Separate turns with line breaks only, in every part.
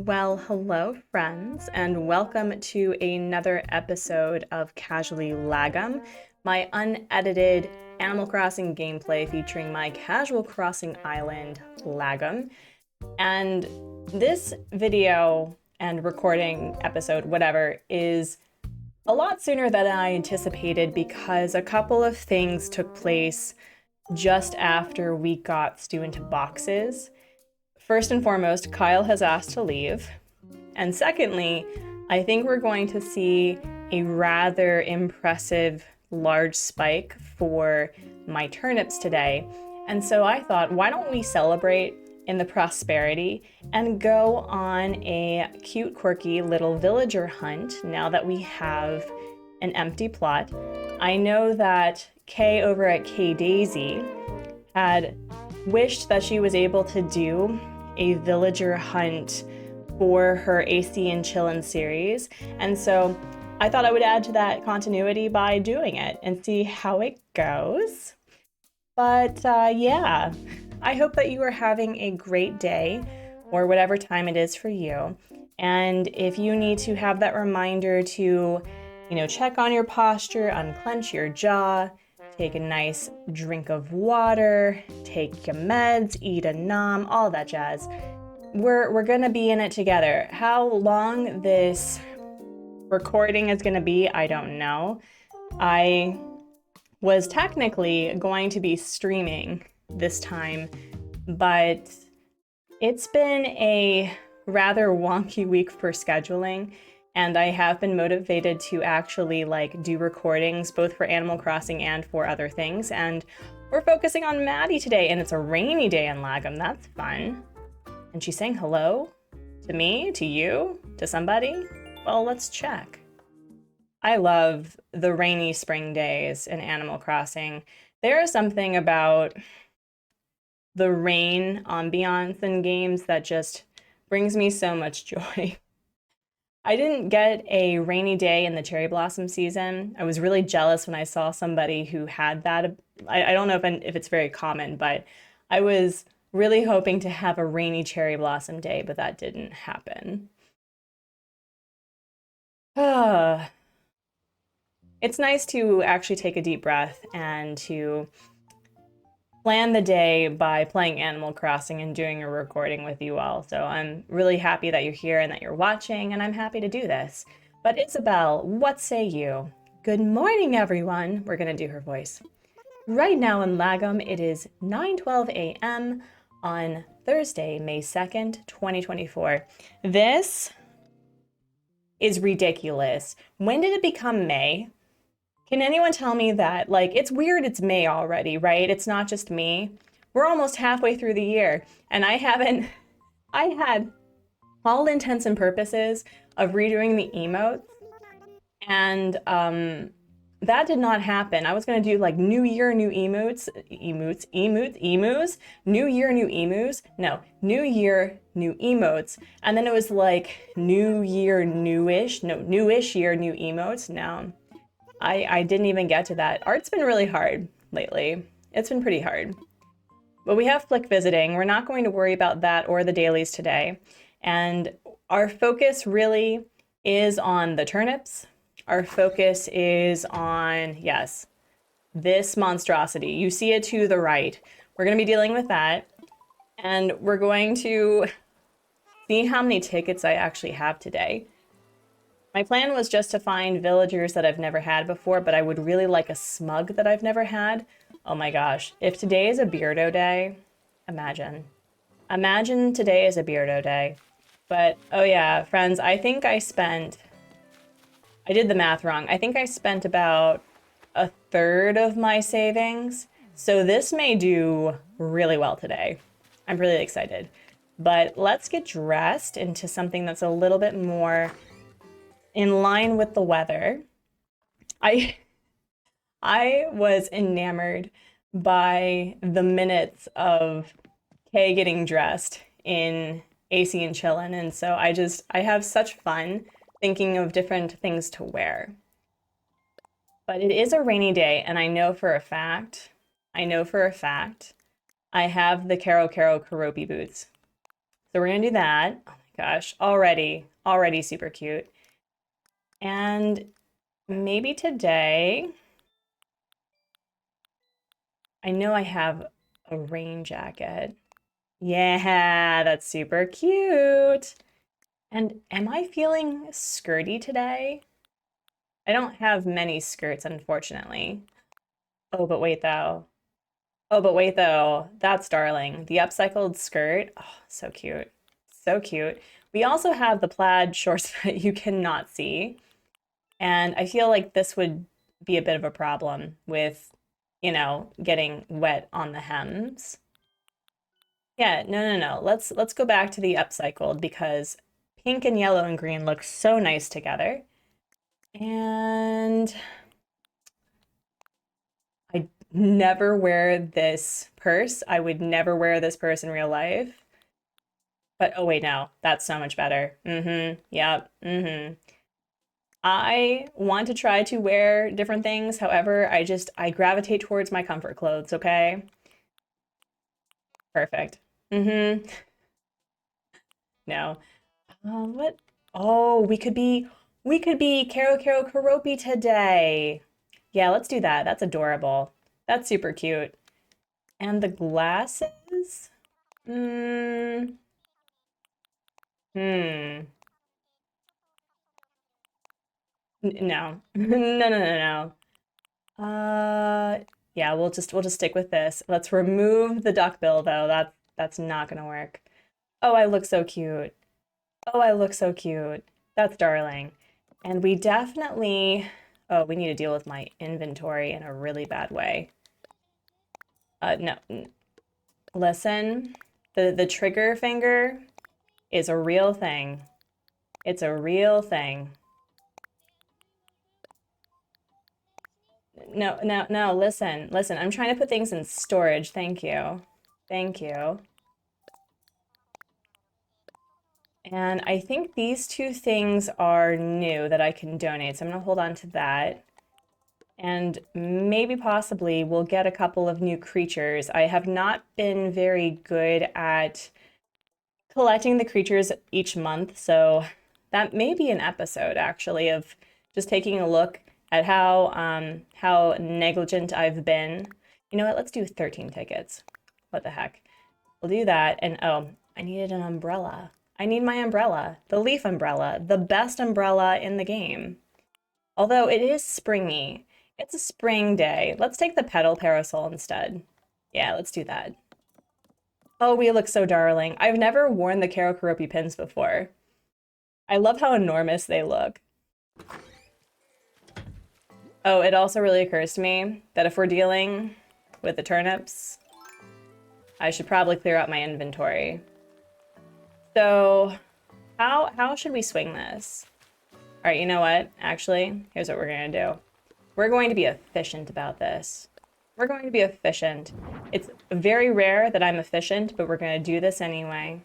Well, hello, friends, and welcome to another episode of Casually Lagom, my unedited Animal Crossing gameplay featuring my Casual Crossing Island Lagom. And this video and recording episode, whatever, is a lot sooner than I anticipated because a couple of things took place just after we got Stu into boxes. First and foremost, Kyle has asked to leave. And secondly, I think we're going to see a rather impressive large spike for my turnips today. And so I thought, why don't we celebrate in the prosperity and go on a cute, quirky little villager hunt now that we have an empty plot. I know that Kay over at K Daisy had wished that she was able to do a villager hunt for her AC and Chillin' series. And so I thought I would add to that continuity by doing it and see how it goes. But yeah, I hope that you are having a great day or whatever time it is for you. And if you need to have that reminder to, check on your posture, unclench your jaw, take a nice drink of water, take your meds, eat a nom, all that jazz. We're gonna be in it together. How long this recording is gonna be, I don't know. I was technically going to be streaming this time, but it's been a rather wonky week for scheduling. And I have been motivated to actually do recordings both for Animal Crossing and for other things. And we're focusing on Maddie today, and it's a rainy day in Lagom. That's fun. And she's saying hello to me, to you, to somebody. Well, let's check. I love the rainy spring days in Animal Crossing. There is something about the rain ambiance in games that just brings me so much joy. I didn't get a rainy day in the cherry blossom season. I was really jealous when I saw somebody who had that. I don't know if it's very common, but I was really hoping to have a rainy cherry blossom day, but that didn't happen. It's nice to actually take a deep breath and to plan the day by playing Animal Crossing and doing a recording with you all. So I'm really happy that you're here and that you're watching, and I'm happy to do this. But Isabel, what say you? Good morning, everyone. We're gonna do her voice. Right now in Lagom, it is 9:12 a.m. on Thursday, May 2nd, 2024. This is ridiculous. When did it become May? Can anyone tell me that? It's weird it's May already, right? It's not just me. We're almost halfway through the year, and I had all intents and purposes of redoing the emotes, and that did not happen. I was gonna do New Year, new emus, New Year, new emus. No, New Year, new emotes. And then it was New Year, newish. No, newish year, new emotes. No. I didn't even get to that. Art's been really hard lately. It's been pretty hard. But we have Flick visiting. We're not going to worry about that or the dailies today. And our focus really is on the turnips. Our focus is on, yes, this monstrosity. You see it to the right. We're going to be dealing with that. And we're going to see how many tickets I actually have today. My plan was just to find villagers that I've never had before, but I would really like a smug that I've never had. Oh my gosh, if today is a Beardo day, imagine. Imagine today is a Beardo day. But, oh yeah, friends, I did the math wrong. I think I spent about a third of my savings. So this may do really well today. I'm really excited. But let's get dressed into something that's a little bit more in line with the weather. I was enamored by the minutes of Kay getting dressed in AC and Chillin', and so I have such fun thinking of different things to wear. But it is a rainy day, and I know for a fact, I have the Caro Caro Karopi boots. So we're gonna do that. Oh my Gosh, already super cute. And maybe today, I know I have a rain jacket. Yeah, that's super cute. And am I feeling skirty today? I don't have many skirts, unfortunately. Oh, but wait though. Oh, but wait though. That's darling. The upcycled skirt. Oh, so cute. So cute. We also have the plaid shorts that you cannot see. And I feel like this would be a bit of a problem with, getting wet on the hems. Yeah, no. Let's go back to the upcycled because pink and yellow and green look so nice together. And I never wear this purse. I would never wear this purse in real life. But oh wait, no, that's so much better. Yep. I want to try to wear different things. However, I gravitate towards my comfort clothes, okay? Perfect. No. What? Oh, we could be Karo Karopi today. Yeah, let's do that. That's adorable. That's super cute. And the glasses? Mm, hmm. No. No. Yeah, we'll just stick with this. Let's remove the duckbill though. That's not gonna work. Oh, I look so cute. Oh, I look so cute. That's darling. And we definitely, oh, we need to deal with my inventory in a really bad way. No, listen, the trigger finger is a real thing. It's a real thing. No, listen. I'm trying to put things in storage. Thank you. Thank you. And I think these two things are new that I can donate. So I'm going to hold on to that. And maybe possibly we'll get a couple of new creatures. I have not been very good at collecting the creatures each month, so that may be an episode actually of just taking a look at how negligent I've been. You know what? Let's do 13 tickets. What the heck? We'll do that. And oh, I needed an umbrella. I need my umbrella, the leaf umbrella, the best umbrella in the game. Although it is springy. It's a spring day. Let's take the petal parasol instead. Yeah, let's do that. Oh, we look so darling. I've never worn the Karo Karopi pins before. I love how enormous they look. Oh, it also really occurs to me that if we're dealing with the turnips, I should probably clear out my inventory. So, how should we swing this? All right, you know what? Actually, here's what we're gonna do. We're going to be efficient about this. We're going to be efficient. It's very rare that I'm efficient, but we're going to do this anyway.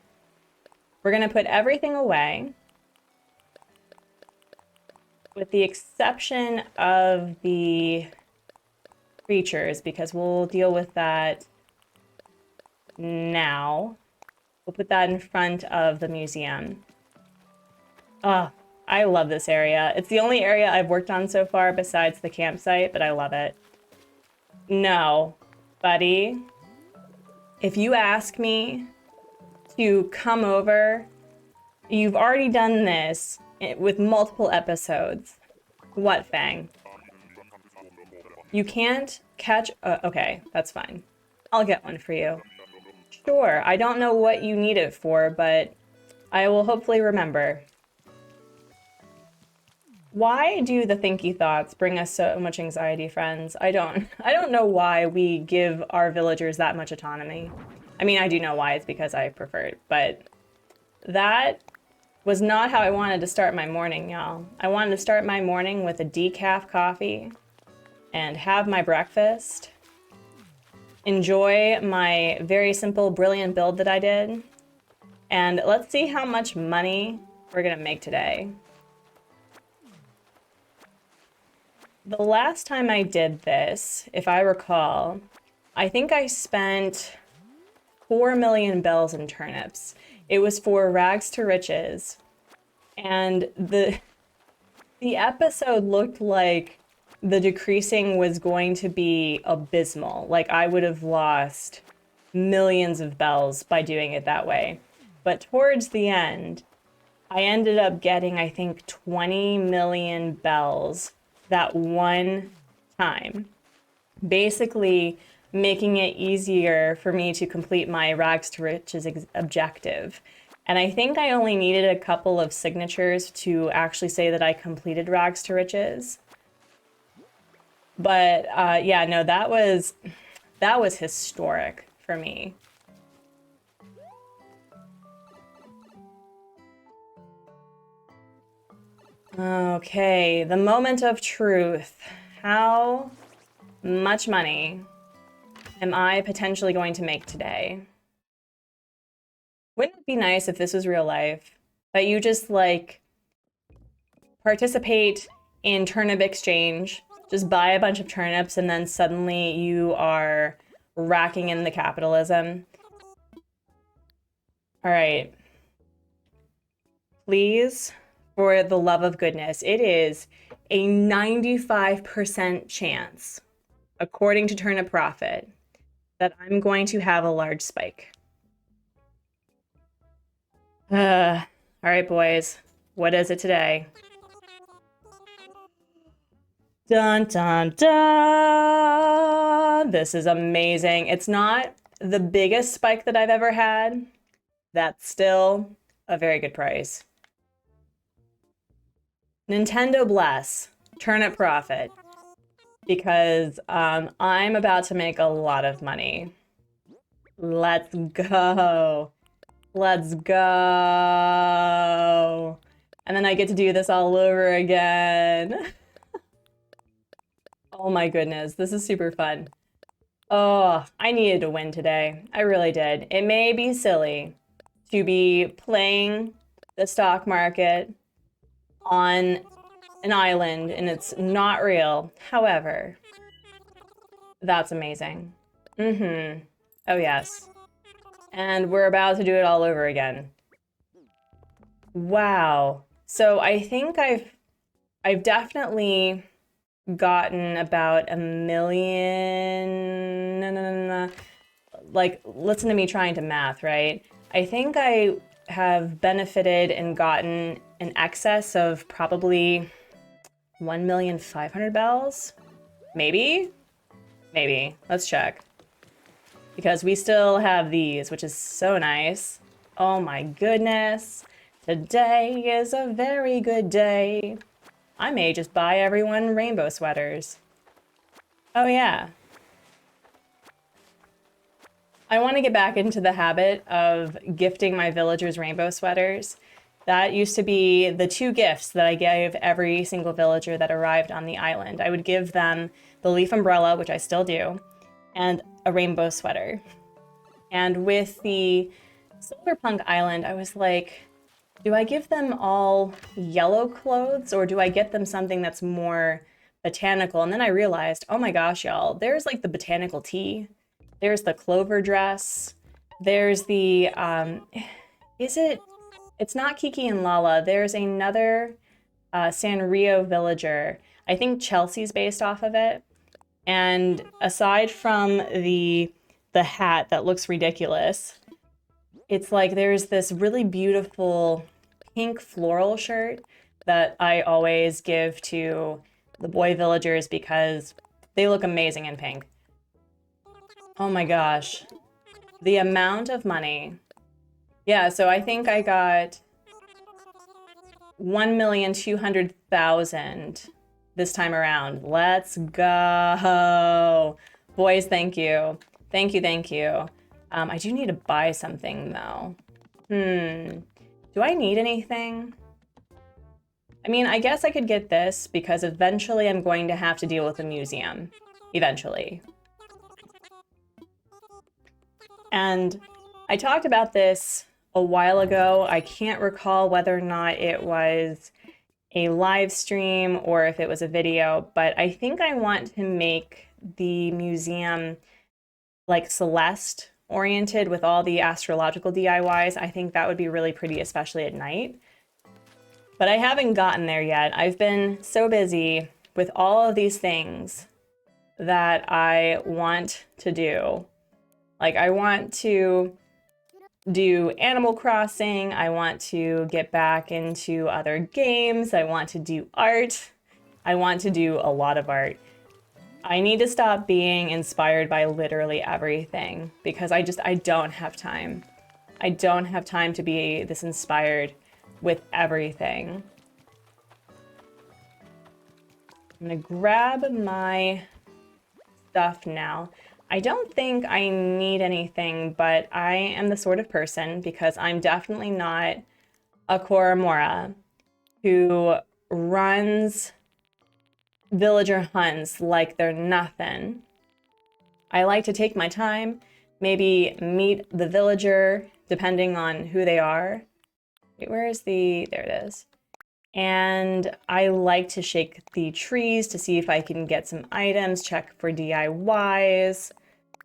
We're going to put everything away, with the exception of the creatures, because we'll deal with that now. We'll put that in front of the museum. Oh, I love this area. It's the only area I've worked on so far besides the campsite, but I love it. No, buddy. If you ask me to come over, you've already done this with multiple episodes. What, Fang? You can't catch... okay, that's fine. I'll get one for you. Sure, I don't know what you need it for, but I will hopefully remember. Why do the thinky thoughts bring us so much anxiety, friends? I don't know why we give our villagers that much autonomy. I mean, I do know why. It's because I prefer it, but that was not how I wanted to start my morning, y'all. I wanted to start my morning with a decaf coffee and have my breakfast, enjoy my very simple, brilliant build that I did, and let's see how much money we're gonna make today. The last time I did this, if I recall, I think I spent 4 million bells in turnips. It was for Rags to Riches. And the episode looked like the decreasing was going to be abysmal. Like I would have lost millions of bells by doing it that way. But towards the end, I ended up getting, I think, 20 million bells that one time, basically making it easier for me to complete my Rags to Riches objective. And I think I only needed a couple of signatures to actually say that I completed Rags to Riches. But yeah, no, that was historic for me. Okay, the moment of truth. How much money am I potentially going to make today? Wouldn't it be nice if this was real life? That you just like participate in turnip exchange, just buy a bunch of turnips, and then suddenly you are racking in the capitalism. All right. Please, for the love of goodness, it is a 95% chance, according to Turnip Profit, that I'm going to have a large spike. All right, boys. What is it today? Dun, dun, dun! This is amazing. It's not the biggest spike that I've ever had. That's still a very good price. Nintendo bless. Turnip Profit. Because I'm about to make a lot of money. Let's go. Let's go. And then I get to do this all over again. Oh my goodness, this is super fun. Oh, I needed to win today. I really did. It may be silly to be playing the stock market on an island and it's not real. However, that's amazing. Mm-hmm. Oh yes. And we're about to do it all over again. Wow. So I think I've definitely gotten about 1 million. No. Like, listen to me trying to math, right? I think I have benefited and gotten an excess of probably 1,500,000 bells. Maybe? Maybe. Let's check. Because we still have these, which is so nice. Oh my goodness. Today is a very good day. I may just buy everyone rainbow sweaters. Oh yeah. I want to get back into the habit of gifting my villagers rainbow sweaters. That used to be the 2 gifts that I gave every single villager that arrived on the island. I would give them the leaf umbrella, which I still do, and a rainbow sweater. And with the Solarpunk Island, I was like, do I give them all yellow clothes or do I get them something that's more botanical? And then I realized, oh my gosh, y'all, there's like the botanical tea. There's the clover dress. There's the, it's not Kiki and Lala. There's another Sanrio villager. I think Chelsea's based off of it. And aside from the hat that looks ridiculous, it's like there's this really beautiful pink floral shirt that I always give to the boy villagers because they look amazing in pink. Oh my gosh. The amount of money. Yeah, so I think I got 1,200,000 this time around. Let's go. Boys, thank you. Thank you, thank you. I do need to buy something though. Do I need anything? I mean, I guess I could get this because eventually I'm going to have to deal with a museum. Eventually. And I talked about this a while ago. I can't recall whether or not it was a live stream or if it was a video, but I think I want to make the museum like Celeste oriented with all the astrological DIYs. I think that would be really pretty, especially at night. But I haven't gotten there yet. I've been so busy with all of these things that I want to do. Like, I want to do Animal Crossing. I want to get back into other games. I want to do art. I want to do a lot of art. I need to stop being inspired by literally everything because I don't have time. I don't have time to be this inspired with everything. I'm gonna grab my stuff now. I don't think I need anything, but I am the sort of person, because I'm definitely not a Koromora who runs villager hunts like they're nothing. I like to take my time, maybe meet the villager, depending on who they are. Wait, where is the, there it is. And I like to shake the trees to see if I can get some items, check for DIYs.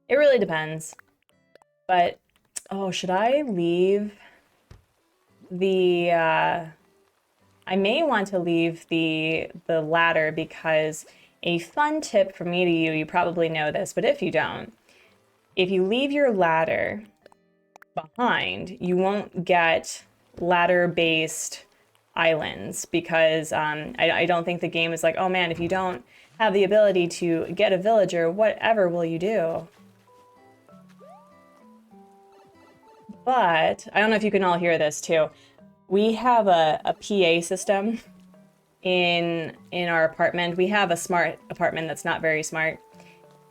It really depends. But, oh, should I leave the, I may want to leave the ladder, because a fun tip from me to you, you probably know this, but if you don't, if you leave your ladder behind, you won't get ladder-based islands, because I don't think the game is like, oh man, if you don't have the ability to get a villager, whatever will you do? But I don't know if you can all hear this too. We have a PA system in our apartment. We have a smart apartment that's not very smart.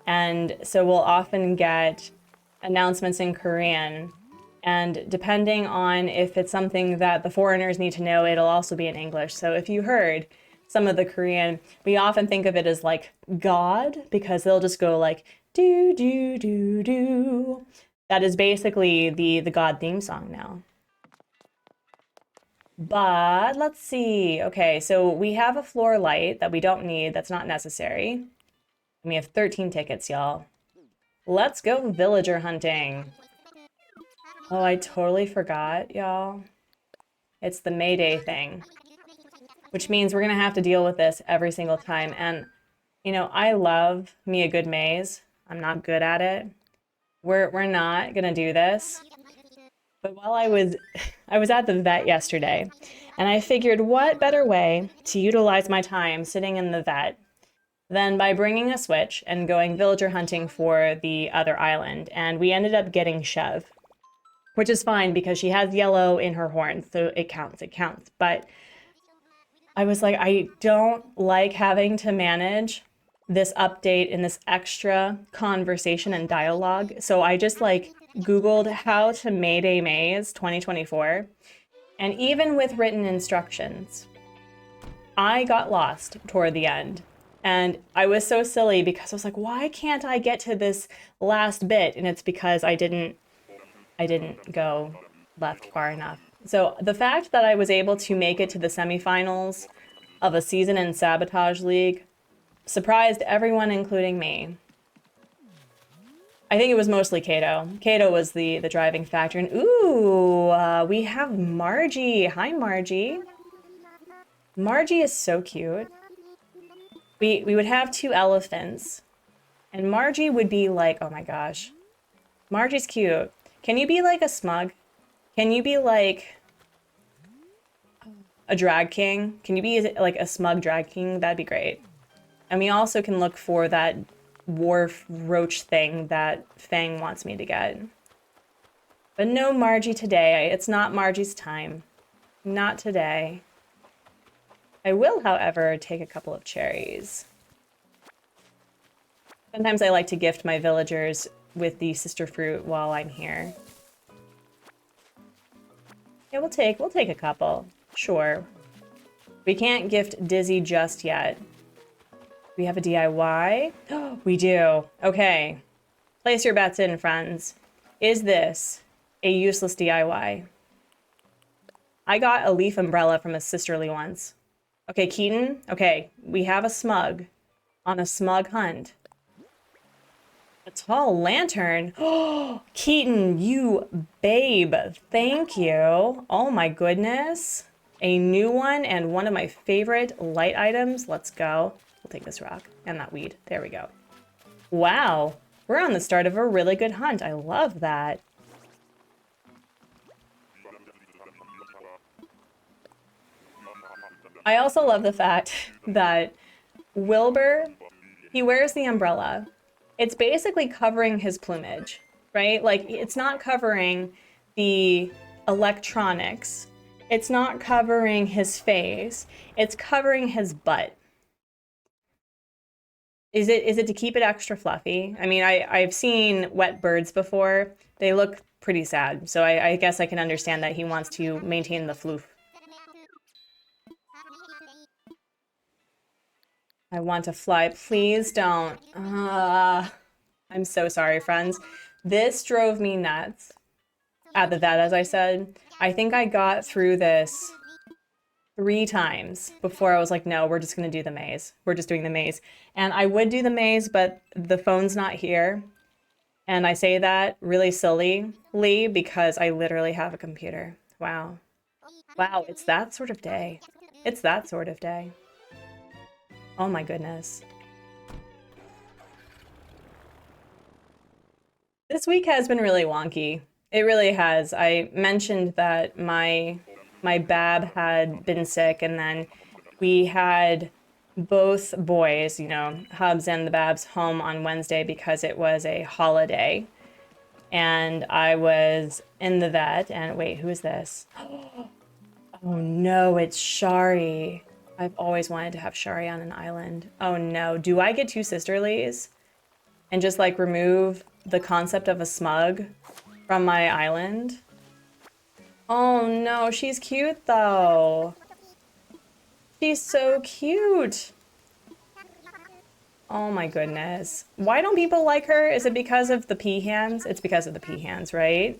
And so we'll often get announcements in Korean. And depending on if it's something that the foreigners need to know, it'll also be in English. So if you heard some of the Korean, we often think of it as like God, because they'll just go like, do, do, do, do. That is basically the God theme song now. But let's see. Okay, so we have a floor light that we don't need, that's not necessary. And we have 13 tickets, y'all. Let's go villager hunting. Oh, I totally forgot, y'all. It's the Mayday thing, which means we're gonna have to deal with this every single time. And, you know, I love me a good maze. I'm not good at it. We're not gonna do this. But while I was at the vet yesterday, and I figured what better way to utilize my time sitting in the vet than by bringing a Switch and going villager hunting for the other island. And we ended up getting Chev, which is fine because she has yellow in her horns, so it counts, But I was like, I don't like having to manage this update and this extra conversation and dialogue. So I just like Googled how to Mayday Maze 2024. And even with written instructions, I got lost toward the end. And I was so silly because I was like, why can't I get to this last bit? And it's because I didn't go left far enough. So the fact that I was able to make it to the semifinals of a season in Sabotage League surprised everyone, including me. I think it was mostly Kato. Kato was the driving factor. And ooh, we have Margie. Hi, Margie. Margie is so cute. We would have 2 elephants. And Margie would be like, oh my gosh. Margie's cute. Can you be like a smug? Can you be like a drag king? Can you be like a smug drag king? That'd be great. And we also can look for that wharf roach thing that Fang wants me to get. But no Margie today. It's not Margie's time. Not today. I will, however, take a couple of cherries. Sometimes I like to gift my villagers with the sister fruit while I'm here. Yeah, we'll take a couple. Sure. We can't gift Dizzy just yet. We have a DIY? Oh, we do. Okay. Place your bets in, friends. Is this a useless DIY? I got a leaf umbrella from a sisterly once. Okay, Keaton. Okay, we have a smug on a smug hunt. A tall lantern. Oh, Keaton, you babe. Thank you. Oh my goodness. A new one and one of my favorite light items. Let's go. We'll take this rock and that weed. There we go. Wow. We're on the start of a really good hunt. I love that. I also love the fact that Wilbur, he wears the umbrella. It's basically covering his plumage, right? Like, it's not covering the electronics. It's not covering his face. It's covering his butt. Is it to keep it extra fluffy? I mean, I've seen wet birds before. They look pretty sad. So I guess I can understand that he wants to maintain the floof. I want to fly. Please don't. I'm so sorry, friends. This drove me nuts at the vet, as I said. I think I got through this 3 times before I was like, no, we're just going to do the maze. We're just doing the maze. And I would do the maze, but the phone's not here. And I say that really sillily because I literally have a computer. Wow. Wow, it's that sort of day. It's that sort of day. Oh my goodness. This week has been really wonky. It really has. I mentioned that my Bab had been sick, and then we had both boys, you know, Hubs and the Babs, home on Wednesday because it was a holiday. And I was in the vet, and wait, who is this? Oh no, it's Shari. I've always wanted to have Shari on an island. Oh no, do I get 2 sisterlies and just like remove the concept of a smug from my island? Oh no, she's cute though. She's so cute. Oh my goodness. Why don't people like her? Is it because of the pea hands? It's because of the pea hands, right?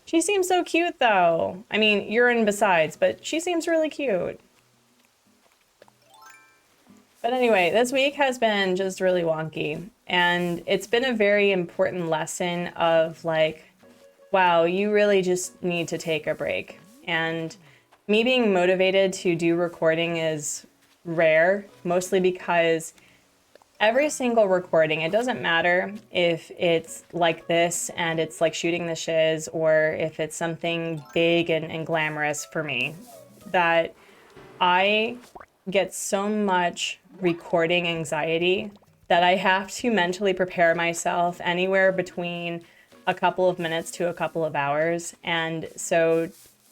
She seems so cute though. I mean, urine besides, but she seems really cute. But anyway, this week has been just really wonky. And it's been a very important lesson of like, wow, you really just need to take a break. And me being motivated to do recording is rare, mostly because every single recording, it doesn't matter if it's like this and it's like shooting the shiz or if it's something big and glamorous for me, that I get so much recording anxiety that I have to mentally prepare myself anywhere between a couple of minutes to a couple of hours. And so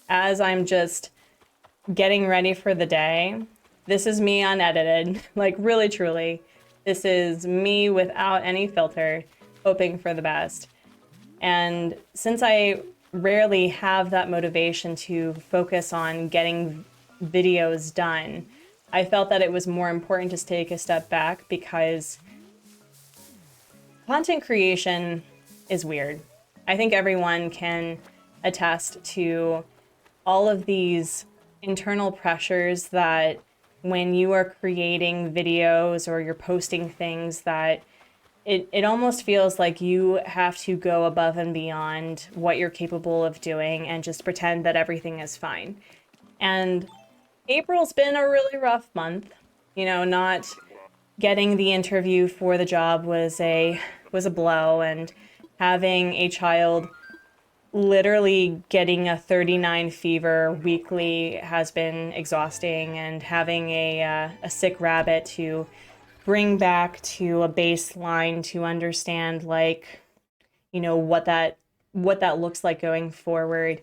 as I'm just getting ready for the day, this is me unedited, like really truly. This is me without any filter, hoping for the best. And since I rarely have that motivation to focus on getting videos done, I felt that it was more important to take a step back because content creation is weird. I think everyone can attest to all of these internal pressures that when you are creating videos or you're posting things that it almost feels like you have to go above and beyond what you're capable of doing and just pretend that everything is fine. And April's been a really rough month. You know, not getting the interview for the job was a blow, and having a child literally getting a 39 fever weekly has been exhausting, and having a sick rabbit to bring back to a baseline to understand, like, you know, what that looks like going forward.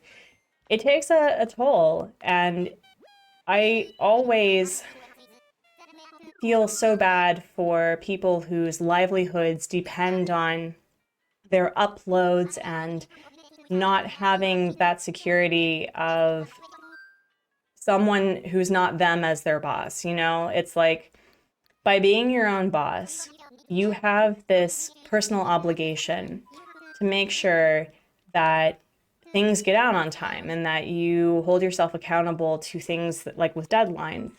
It takes a toll, and I always feel so bad for people whose livelihoods depend on their uploads and not having that security of someone who's not them as their boss. You know, it's like by being your own boss, you have this personal obligation to make sure that things get out on time and that you hold yourself accountable to things that, like with deadlines.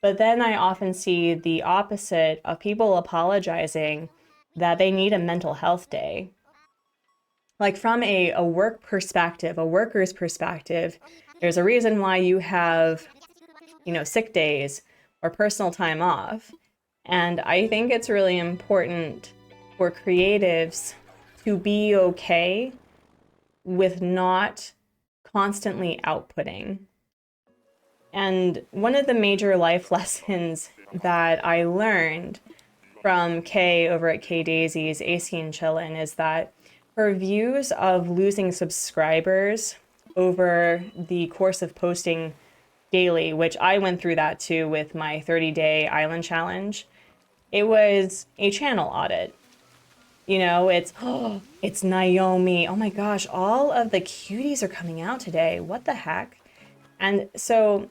But then I often see the opposite of people apologizing that they need a mental health day. Like from a work perspective, a worker's perspective, there's a reason why you have, sick days or personal time off. And I think it's really important for creatives to be okay with not constantly outputting. And one of the major life lessons that I learned from Kay over at Kay Daisy's AC and Chillin' is that her views of losing subscribers over the course of posting daily, which I went through that too with my 30-day island challenge, it was a channel audit. It's Naomi. Oh my gosh, all of the cuties are coming out today. What the heck? And so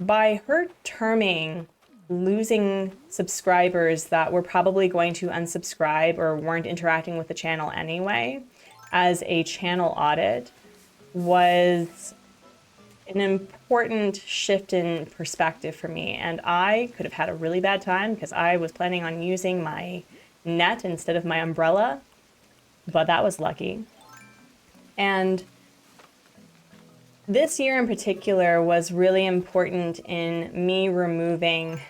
by her terming losing subscribers that were probably going to unsubscribe or weren't interacting with the channel anyway as a channel audit was an important shift in perspective for me. And I could have had a really bad time because I was planning on using my net instead of my umbrella, but that was lucky. And this year in particular was really important in me removing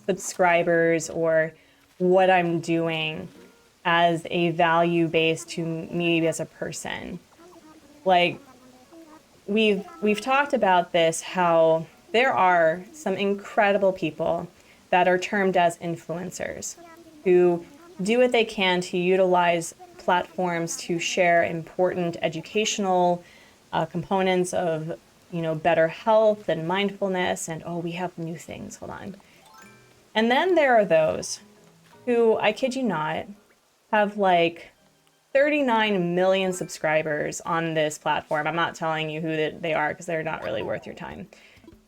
subscribers or what I'm doing as a value base to me as a person. Like we've talked about this, how there are some incredible people that are termed as influencers who do what they can to utilize platforms to share important educational components of, better health and mindfulness. And we have new things. Hold on. And then there are those who, I kid you not, have like 39 million subscribers on this platform. I'm not telling you who they are because they're not really worth your time.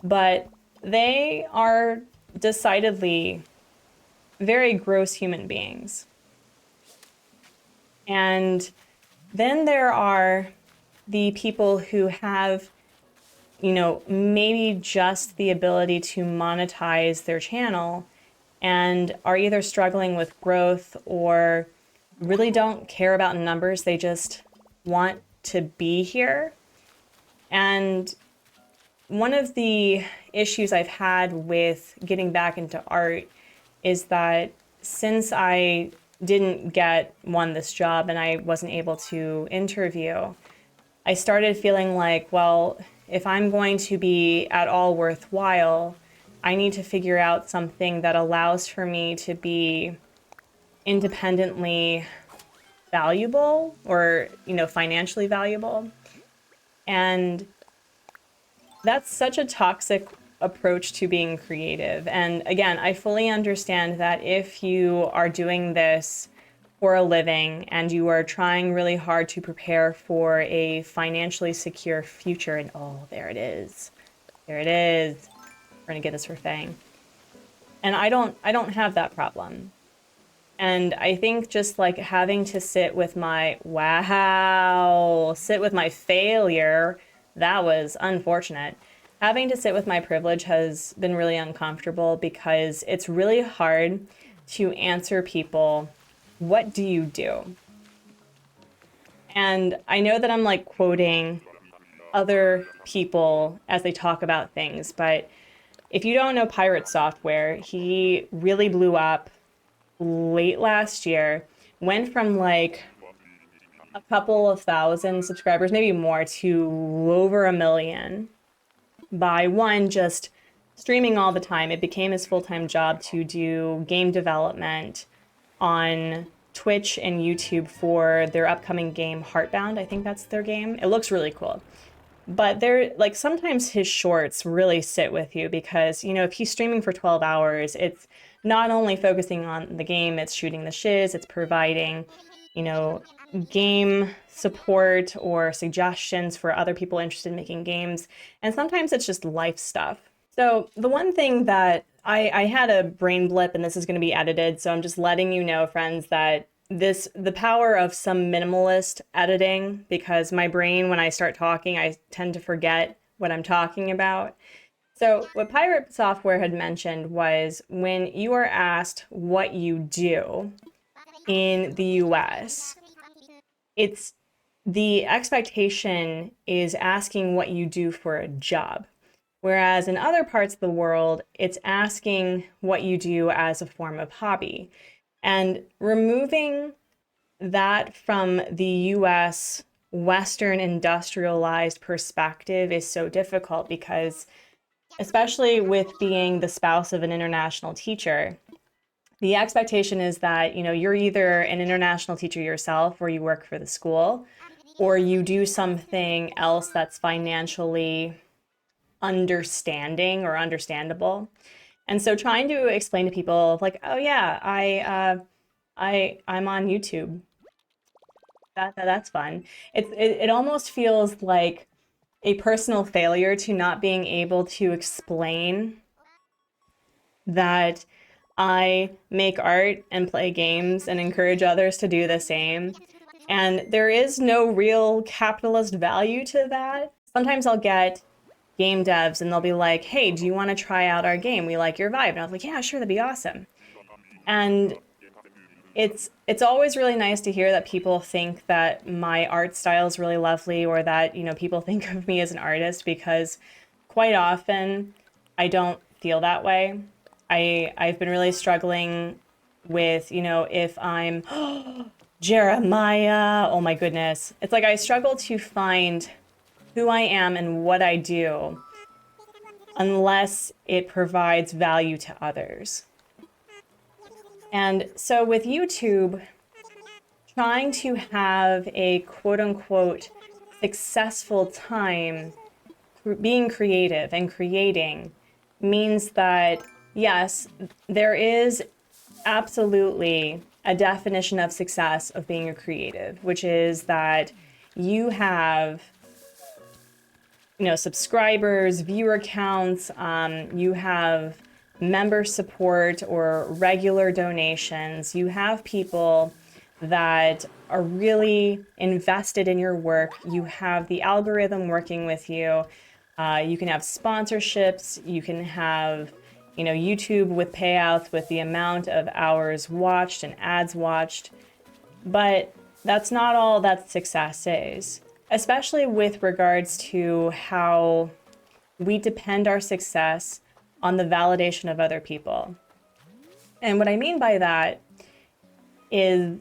But they are decidedly very gross human beings. And then there are the people who have, maybe just the ability to monetize their channel and are either struggling with growth or really don't care about numbers. They just want to be here. And one of the issues I've had with getting back into art is that since I didn't get this job and I wasn't able to interview, I started feeling like, well, if I'm going to be at all worthwhile, I need to figure out something that allows for me to be independently valuable or, financially valuable. And that's such a toxic approach to being creative. And again, I fully understand that if you are doing this for a living and you are trying really hard to prepare for a financially secure future, and there it is. There it is. We're gonna get this for Fang. And I don't have that problem. And I think just like having to sit with my failure, that was unfortunate. Having to sit with my privilege has been really uncomfortable because it's really hard to answer people, what do you do? And I know that I'm like quoting other people as they talk about things, but if you don't know Pirate Software, he really blew up late last year, went from like a couple of thousand subscribers, maybe more, to over 1 million by just streaming all the time. It became his full-time job to do game development on Twitch and YouTube for their upcoming game Heartbound. I think that's their game. It looks really cool. But they're like, sometimes his shorts really sit with you because, if he's streaming for 12 hours, it's not only focusing on the game, it's shooting the shiz, it's providing, game support or suggestions for other people interested in making games. And sometimes it's just life stuff. So the one thing that I had a brain blip, and this is going to be edited, so I'm just letting you know, friends, that the power of some minimalist editing, because my brain, when I start talking, I tend to forget what I'm talking about. So what Pirate Software had mentioned was when you are asked what you do, in the US, it's the expectation is asking what you do for a job. Whereas in other parts of the world, it's asking what you do as a form of hobby. And removing that from the US Western industrialized perspective is so difficult because, especially with being the spouse of an international teacher, the expectation is that, you're either an international teacher yourself or you work for the school, or you do something else that's financially understanding or understandable. And so trying to explain to people like, oh yeah, I'm on YouTube. That's fun. It almost feels like a personal failure to not being able to explain that I make art and play games and encourage others to do the same. And there is no real capitalist value to that. Sometimes I'll get game devs and they'll be like, hey, do you want to try out our game? We like your vibe. And I was like, yeah, sure, that'd be awesome. And it's always really nice to hear that people think that my art style is really lovely, or that, people think of me as an artist, because quite often I don't feel that way. I've been really struggling with, if I'm Jeremiah, oh my goodness. It's like I struggle to find who I am and what I do unless it provides value to others. And so with YouTube, trying to have a quote unquote successful time being creative and creating means that, yes, there is absolutely a definition of success of being a creative, which is that you have, subscribers, viewer counts, you have member support or regular donations. You have people that are really invested in your work. You have the algorithm working with you. You can have sponsorships. You can have, YouTube with payouts with the amount of hours watched and ads watched. But that's not all that success is, especially with regards to how we depend our success on the validation of other people. And what I mean by that is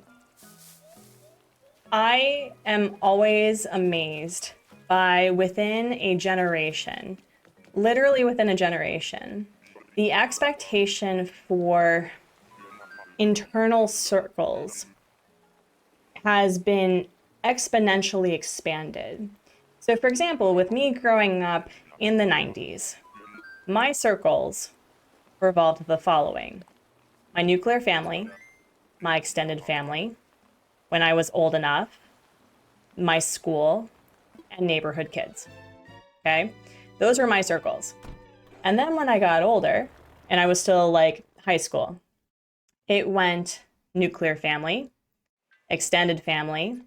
I am always amazed by, within a generation, literally within a generation, the expectation for internal circles has been exponentially expanded. So for example, with me growing up in the 90s, my circles revolved the following: my nuclear family, my extended family, when I was old enough, my school, and neighborhood kids. Okay? Those were my circles. And then when I got older, and I was still like high school, it went nuclear family, extended family,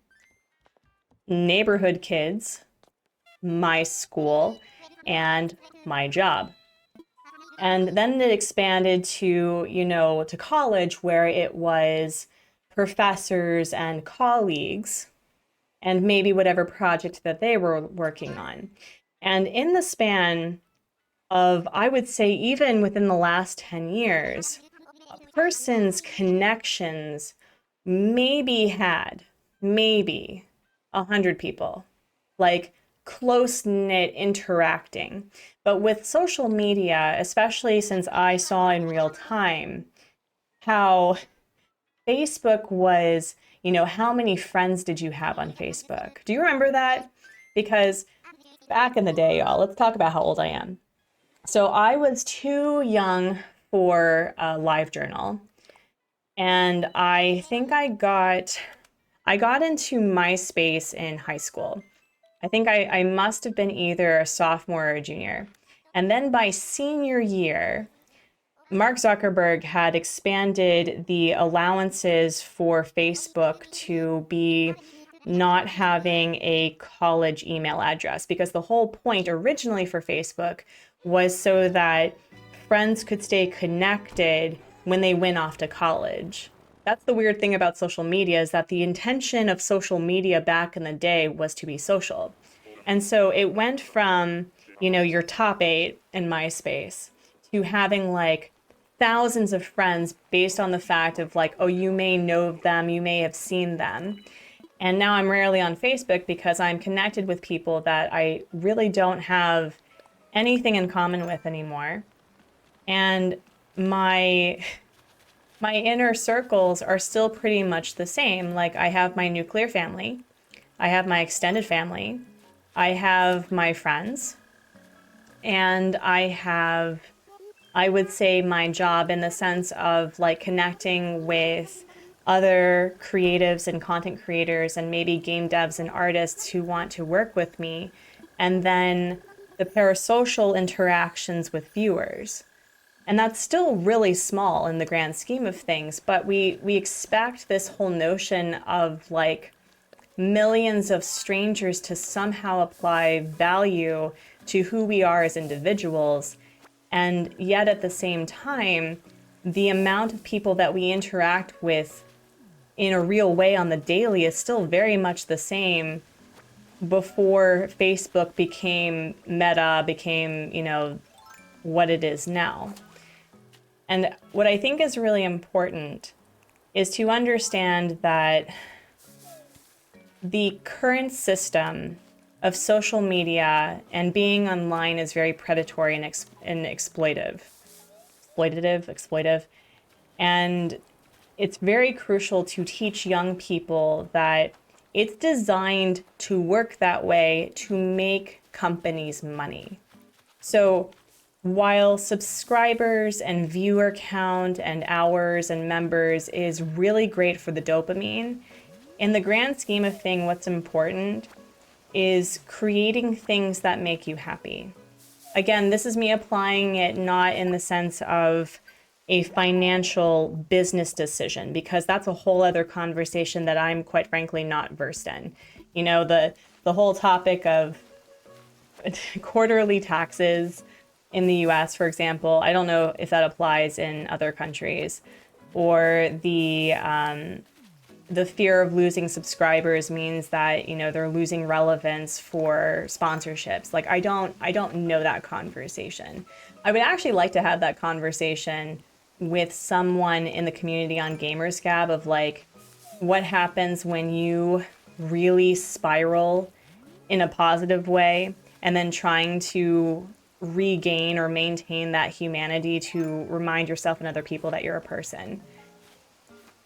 neighborhood kids, my school, and my job. And then it expanded to, to college, where it was professors and colleagues and maybe whatever project that they were working on. And in the span of, I would say, even within the last 10 years, a person's connections had maybe 100 people, like close-knit interacting. But with social media, especially since I saw in real time how Facebook was, how many friends did you have on Facebook? Do you remember that? Because back in the day, y'all, let's talk about how old I am. So I was too young for a LiveJournal. And I think I got into MySpace in high school. I think I must have been either a sophomore or a junior. And then by senior year, Mark Zuckerberg had expanded the allowances for Facebook to be not having a college email address, because the whole point originally for Facebook was so that friends could stay connected when they went off to college. that's the weird thing about social media, is that the intention of social media back in the day was to be social. And so it went from, your top 8 in MySpace to having like thousands of friends based on the fact of like, oh, you may know them, you may have seen them. And now I'm rarely on Facebook because I'm connected with people that I really don't have anything in common with anymore. And my my inner circles are still pretty much the same. Like I have my nuclear family, I have my extended family, I have my friends, and I have, I would say, my job in the sense of like connecting with other creatives and content creators and maybe game devs and artists who want to work with me. And then the parasocial interactions with viewers. And that's still really small in the grand scheme of things, but we expect this whole notion of like millions of strangers to somehow apply value to who we are as individuals. And yet at the same time, the amount of people that we interact with in a real way on the daily is still very much the same before Facebook became Meta, became, what it is now. And what I think is really important is to understand that the current system of social media and being online is very predatory and, exploitative. And it's very crucial to teach young people that it's designed to work that way to make companies money. So while subscribers and viewer count and hours and members is really great for the dopamine, in the grand scheme of things, what's important is creating things that make you happy. Again, this is me applying it not in the sense of a financial business decision, because that's a whole other conversation that I'm quite frankly not versed in. The whole topic of quarterly taxes in the US, for example, I don't know if that applies in other countries, or the fear of losing subscribers means that, they're losing relevance for sponsorships. Like I don't know that conversation. I would actually like to have that conversation with someone in the community on Gamersgab of like, what happens when you really spiral in a positive way and then trying to regain or maintain that humanity to remind yourself and other people that you're a person.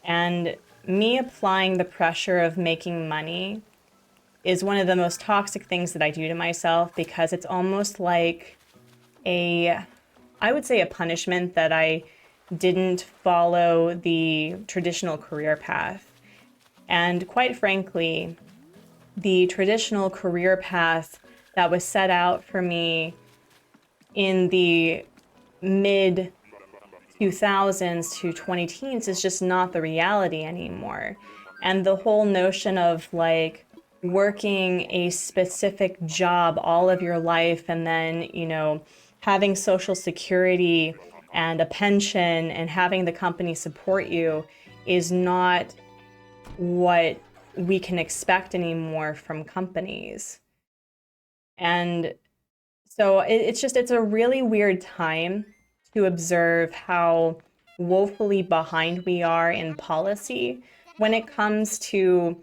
And me applying the pressure of making money is one of the most toxic things that I do to myself, because it's almost like I would say a punishment that I didn't follow the traditional career path. And quite frankly, the traditional career path that was set out for me in the mid 2000s to 20 teens is just not the reality anymore. And the whole notion of like working a specific job all of your life and then, having social security and a pension and having the company support you is not what we can expect anymore from companies. And so it's a really weird time to observe how woefully behind we are in policy when it comes to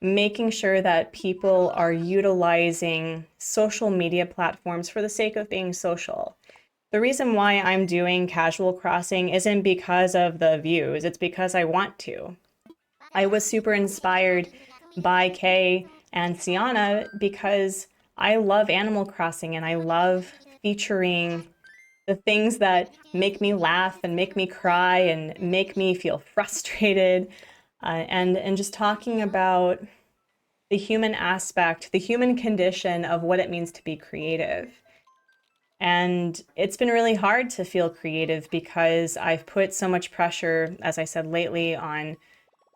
making sure that people are utilizing social media platforms for the sake of being social. The reason why I'm doing Casual Crossing isn't because of the views, it's because I want to. I was super inspired by Kay and Sienna because I love Animal Crossing and I love featuring the things that make me laugh and make me cry and make me feel frustrated, and just talking about the human aspect, the human condition of what it means to be creative. And it's been really hard to feel creative because I've put so much pressure, as I said lately, on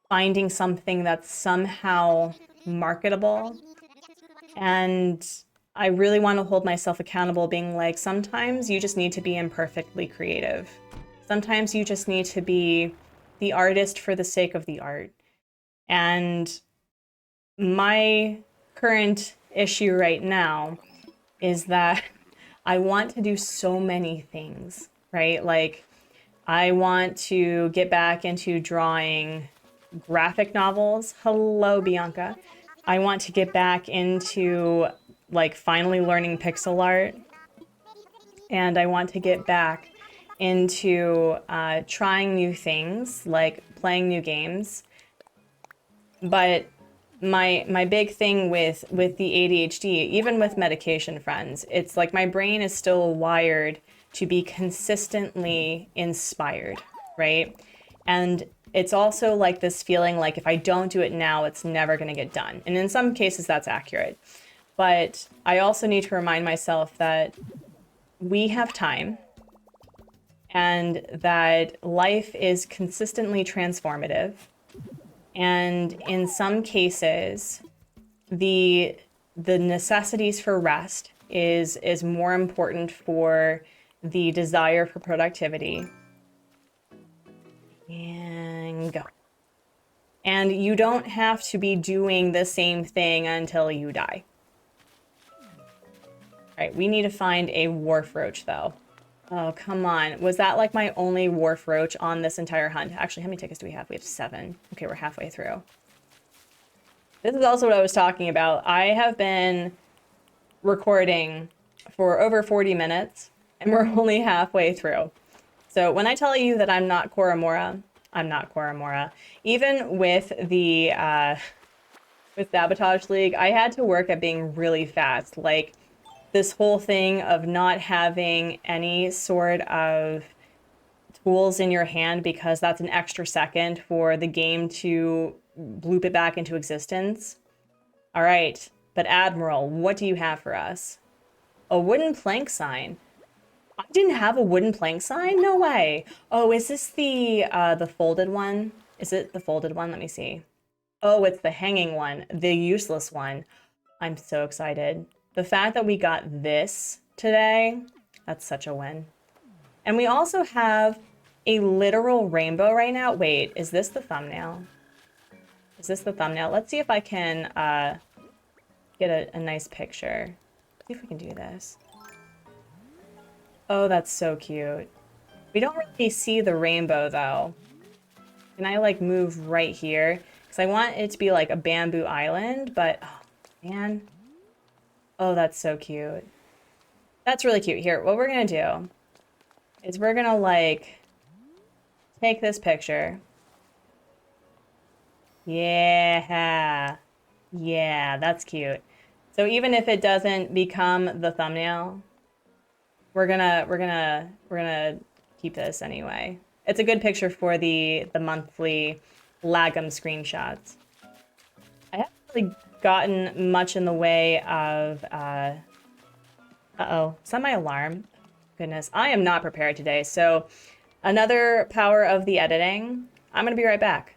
finding something that's somehow marketable. And I really want to hold myself accountable, being like, sometimes you just need to be imperfectly creative. Sometimes you just need to be the artist for the sake of the art. And my current issue right now is that I want to do so many things, right? Like, I want to get back into drawing graphic novels. Hello, Bianca. I want to get back into like finally learning pixel art. And I want to get back into trying new things, like playing new games. But my big thing with the ADHD, even with medication friends, it's like my brain is still wired to be consistently inspired, right? And it's also like this feeling like if I don't do it now, it's never going to get done. And in some cases, that's accurate. But I also need to remind myself that we have time and that life is consistently transformative. And in some cases, the necessities for rest is more important for the desire for productivity. And go. And you don't have to be doing the same thing until you die. All right, we need to find a wharf roach though. Oh, come on. Was that like my only wharf roach on this entire hunt? Actually, how many tickets do we have? We have 7. Okay, we're halfway through. This is also what I was talking about. I have been recording for over 40 minutes and we're only halfway through. So when I tell you that I'm not Koromora, I'm not Koromora. Even with the with Sabotage League, I had to work at being really fast. Like this whole thing of not having any sort of tools in your hand because that's an extra second for the game to bloop it back into existence. All right, but Admiral, what do you have for us? A wooden plank sign. I didn't have a wooden plank sign? No way. Oh, is this the folded one? Is it the folded one? Let me see. Oh, it's the hanging one, the useless one. I'm so excited. The fact that we got this today, that's such a win. And we also have a literal rainbow right now. Wait, is this the thumbnail? Is this the thumbnail? Let's see if I can get a nice picture. See if we can do this. Oh, that's so cute. We don't really see the rainbow though. Can I like move right here? Because I want it to be like a bamboo island, but oh man. Oh, that's so cute. That's really cute. Here, what we're gonna do is we're gonna like take this picture. Yeah. Yeah, that's cute. So even if it doesn't become the thumbnail, we're gonna keep this anyway. It's a good picture for the monthly Lagom screenshots. I haven't really gotten much in the way of uh-oh, is that my alarm? Goodness, I am not prepared today. So another power of the editing. I'm gonna be right back.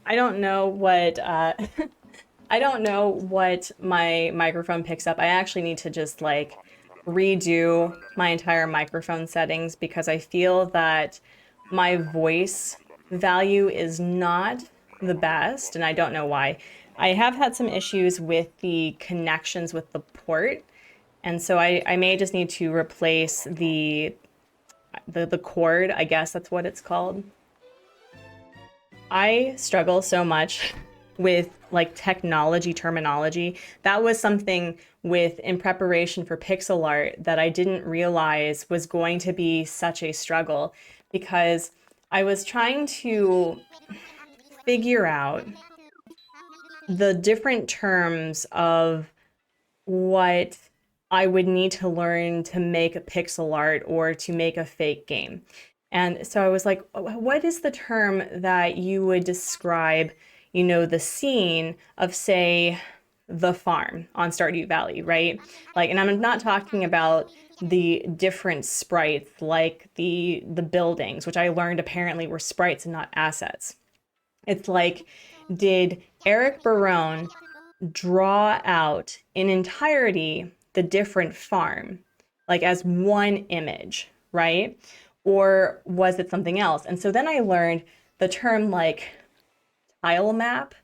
I don't know what I don't know what my microphone picks up. I actually need to just like redo my entire microphone settings because I feel that my voice value is not the best, and I don't know why. I have had some issues with the connections with the port, and so I may just need to replace the cord, I guess that's what it's called. I struggle so much with like technology terminology. That was something with in preparation for pixel art that I didn't realize was going to be such a struggle because I was trying to figure out the different terms of what I would need to learn to make a pixel art or to make a fake game. And so I was like, what is the term that you would describe, you know, the scene of, say, the farm on Stardew Valley, right? Like, and I'm not talking about the different sprites, like the buildings, which I learned apparently were sprites and not assets. It's like, did Eric Barone draw out in entirety the different farm, like as one image, right? Or was it something else? And so then I learned the term like tile map.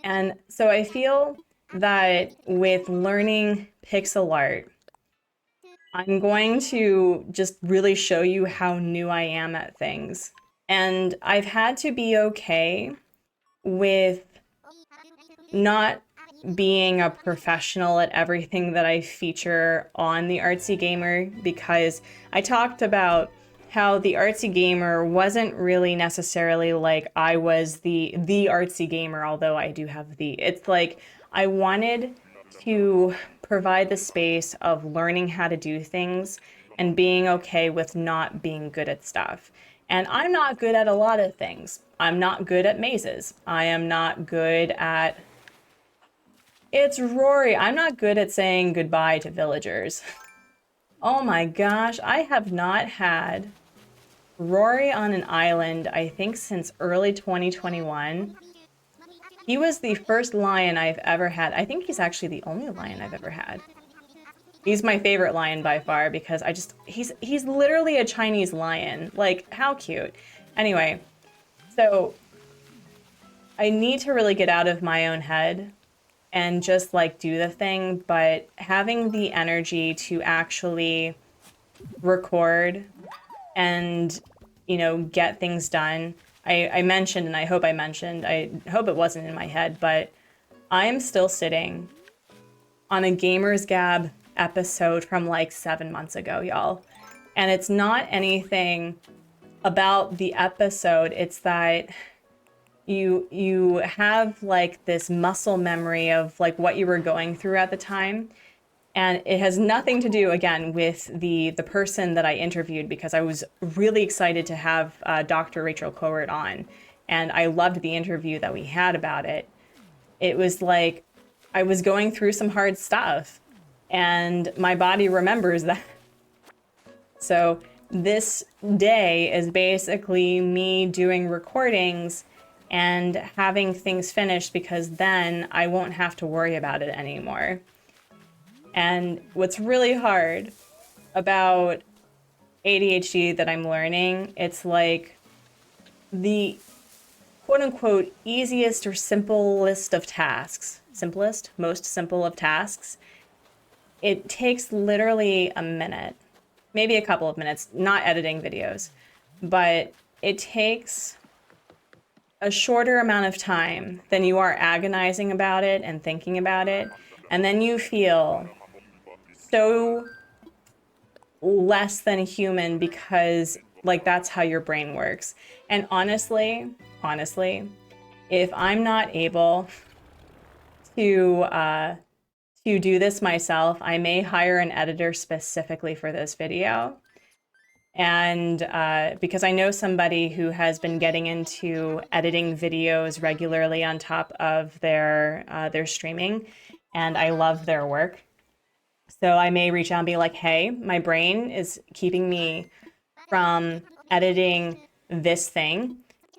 And so I feel that with learning pixel art, I'm going to just really show you how new I am at things. And I've had to be okay with not being a professional at everything that I feature on the Artsy Gamer, because I talked about how the Artsy Gamer wasn't really necessarily like I was the Artsy Gamer, although I do have the. It's like I wanted to provide the space of learning how to do things and being okay with not being good at stuff. And I'm not good at a lot of things. I'm not good at mazes. I am not good at... It's Rory. I'm not good at saying goodbye to villagers. Oh my gosh, I have not had Rory on an island, I think, since early 2021. He was the first lion I've ever had. I think he's actually the only lion I've ever had. He's my favorite lion by far because he's literally a Chinese lion. Like, how cute. Anyway, so I need to really get out of my own head and just like do the thing, but having the energy to actually record and, you know, get things done. I mentioned, and I hope it wasn't in my head, but I'm still sitting on a Gamers Gab episode from like 7 months ago, y'all. And it's not anything about the episode, it's that you have like this muscle memory of like what you were going through at the time. And it has nothing to do, again, with the person that I interviewed, because I was really excited to have Dr. Rachel Cowart on. And I loved the interview that we had about it. It was like I was going through some hard stuff, and my body remembers that. So this day is basically me doing recordings and having things finished, because then I won't have to worry about it anymore. And what's really hard about ADHD that I'm learning, it's like the quote unquote easiest or simplest of tasks, most simple of tasks. It takes literally a minute, maybe a couple of minutes, not editing videos, but it takes a shorter amount of time than you are agonizing about it and thinking about it. And then you feel so less than human, because like that's how your brain works. And honestly, if I'm not able to do this myself, I may hire an editor specifically for this video. And because I know somebody who has been getting into editing videos regularly on top of their streaming, and I love their work. So I may reach out and be like, hey, my brain is keeping me from editing this thing.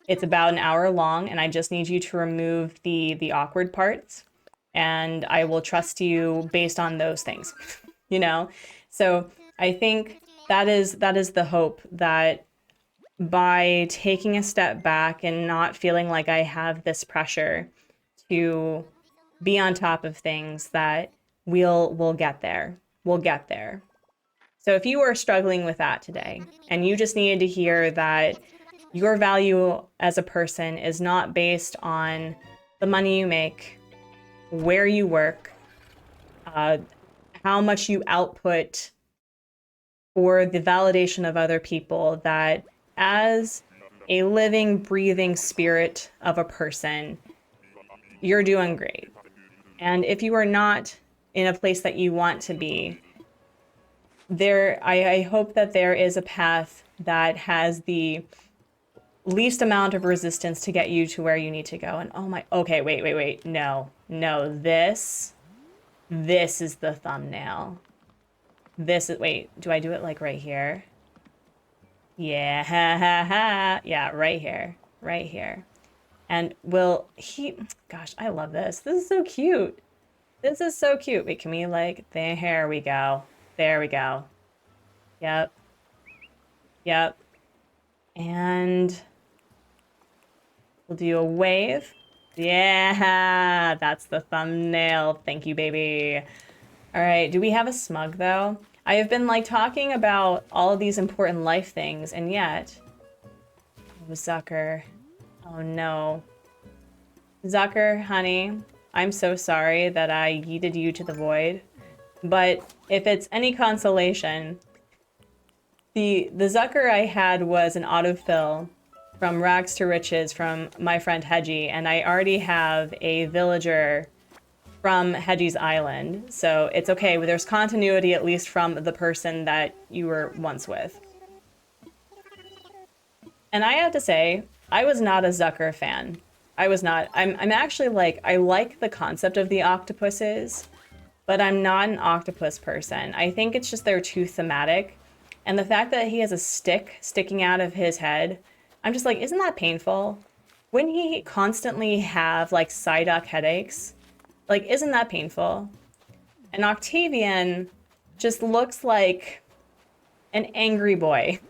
It's about an hour long, and I just need you to remove the awkward parts, and I will trust you based on those things, you know? So I think that is the hope, that by taking a step back and not feeling like I have this pressure to be on top of things, that we'll get there. We'll get there. So if you are struggling with that today, and you just needed to hear that your value as a person is not based on the money you make, where you work, how much you output, or the validation of other people, that as a living, breathing spirit of a person, you're doing great. And if you are not in a place that you want to be, I hope that there is a path that has the least amount of resistance to get you to where you need to go. And oh my, okay, wait. No, this is the thumbnail. Wait, do I do it like right here? Yeah, yeah, right here. And gosh, I love this. This is so cute. This is so cute. Wait, can we like, there we go. There we go. Yep. And We'll do a wave. Yeah, that's the thumbnail. Thank you, baby. All right, do we have a smug though? I have been like talking about all of these important life things, and yet, oh, Zucker. Oh no. Zucker, honey, I'm so sorry that I yeeted you to the void. But if it's any consolation, the Zucker I had was an autofill from Rags to Riches from my friend Hedgie, and I already have a villager from Hedgie's Island, so it's okay. There's continuity at least from the person that you were once with. And I have to say, I was not a Zucker fan. I was not. I'm actually like, I like the concept of the octopuses, but I'm not an octopus person. I think it's just they're too thematic. And the fact that he has a stick sticking out of his head, I'm just like, isn't that painful? Wouldn't he constantly have like Psyduck headaches? Like, isn't that painful? And Octavian just looks like an angry boy.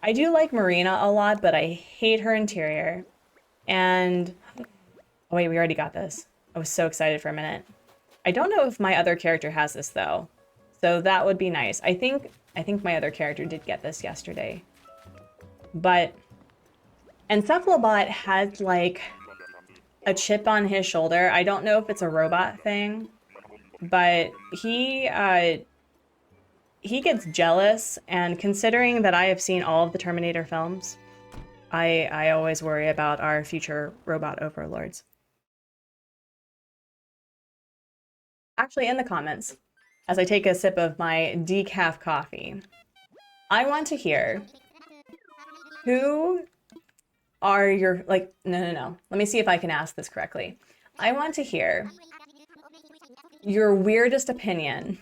I do like Marina a lot, but I hate her interior. And, oh wait, we already got this. I was so excited for a minute. I don't know if my other character has this though. So that would be nice. I think my other character did get this yesterday. But Encephalobot had like a chip on his shoulder. I don't know if it's a robot thing, but he gets jealous, and considering that I have seen all of the Terminator films, I always worry about our future robot overlords. Actually, in the comments, as I take a sip of my decaf coffee, I want to hear who are your, like, no. Let me see if I can ask this correctly. I want to hear your weirdest opinion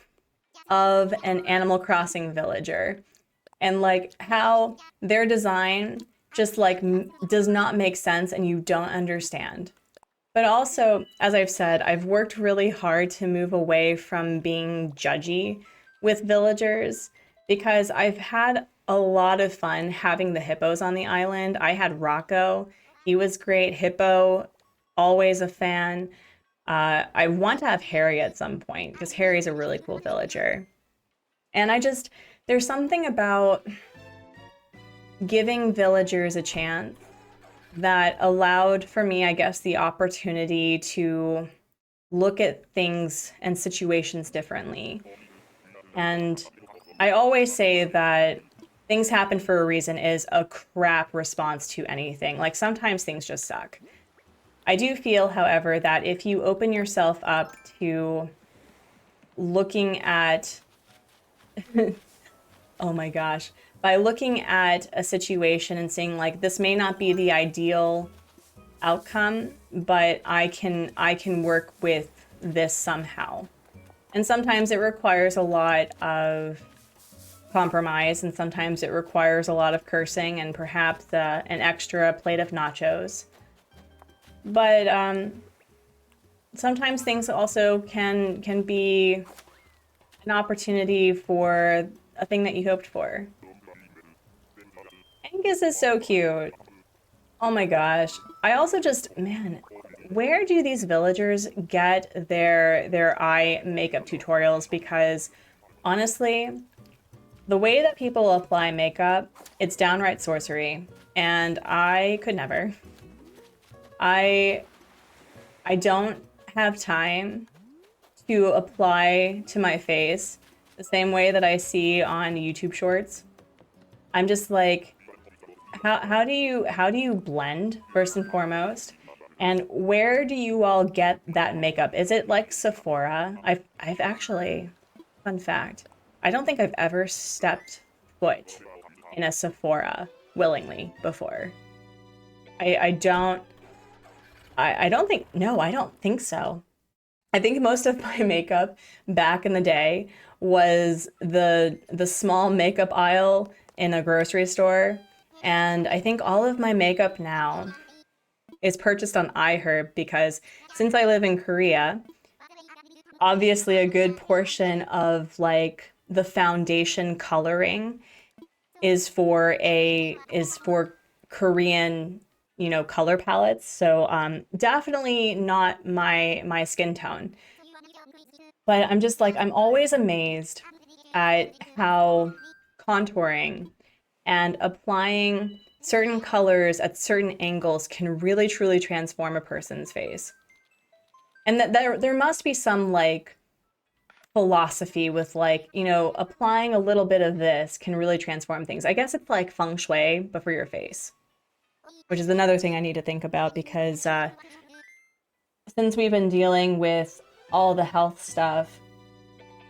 of an Animal Crossing villager and like how their design just like does not make sense and you don't understand. But also, as I've said, I've worked really hard to move away from being judgy with villagers because I've had a lot of fun having the hippos on the island. I had Rocco. He was great. Hippo, always a fan. I want to have Harry at some point because Harry's a really cool villager. And there's something about giving villagers a chance that allowed for me, I guess, the opportunity to look at things and situations differently. And I always say that things happen for a reason is a crap response to anything. Like sometimes things just suck. I do feel, however, that if you open yourself up to looking at, oh my gosh, by looking at a situation and saying like, this may not be the ideal outcome, but I can work with this somehow. And sometimes it requires a lot of compromise, and sometimes it requires a lot of cursing and perhaps an extra plate of nachos. But sometimes things also can be an opportunity for a thing that you hoped for. Angus is so cute. Oh my gosh. I also just, man, where do these villagers get their eye makeup tutorials? Because honestly, the way that people apply makeup, it's downright sorcery, and I could never. I don't have time to apply to my face the same way that I see on YouTube shorts. I'm just like, how do you blend first and foremost? And where do you all get that makeup? Is it like Sephora? I've actually, fun fact, I don't think I've ever stepped foot in a Sephora willingly before. I don't think, no, I don't think so. I think most of my makeup back in the day was the small makeup aisle in a grocery store. And I think all of my makeup now is purchased on iHerb because since I live in Korea, obviously a good portion of like the foundation coloring is for Korean you know, color palettes. So definitely not my skin tone. But I'm just like, I'm always amazed at how contouring and applying certain colors at certain angles can really truly transform a person's face. And that there must be some like philosophy with like, you know, applying a little bit of this can really transform things. I guess it's like feng shui, but for your face, which is another thing I need to think about because since we've been dealing with all the health stuff,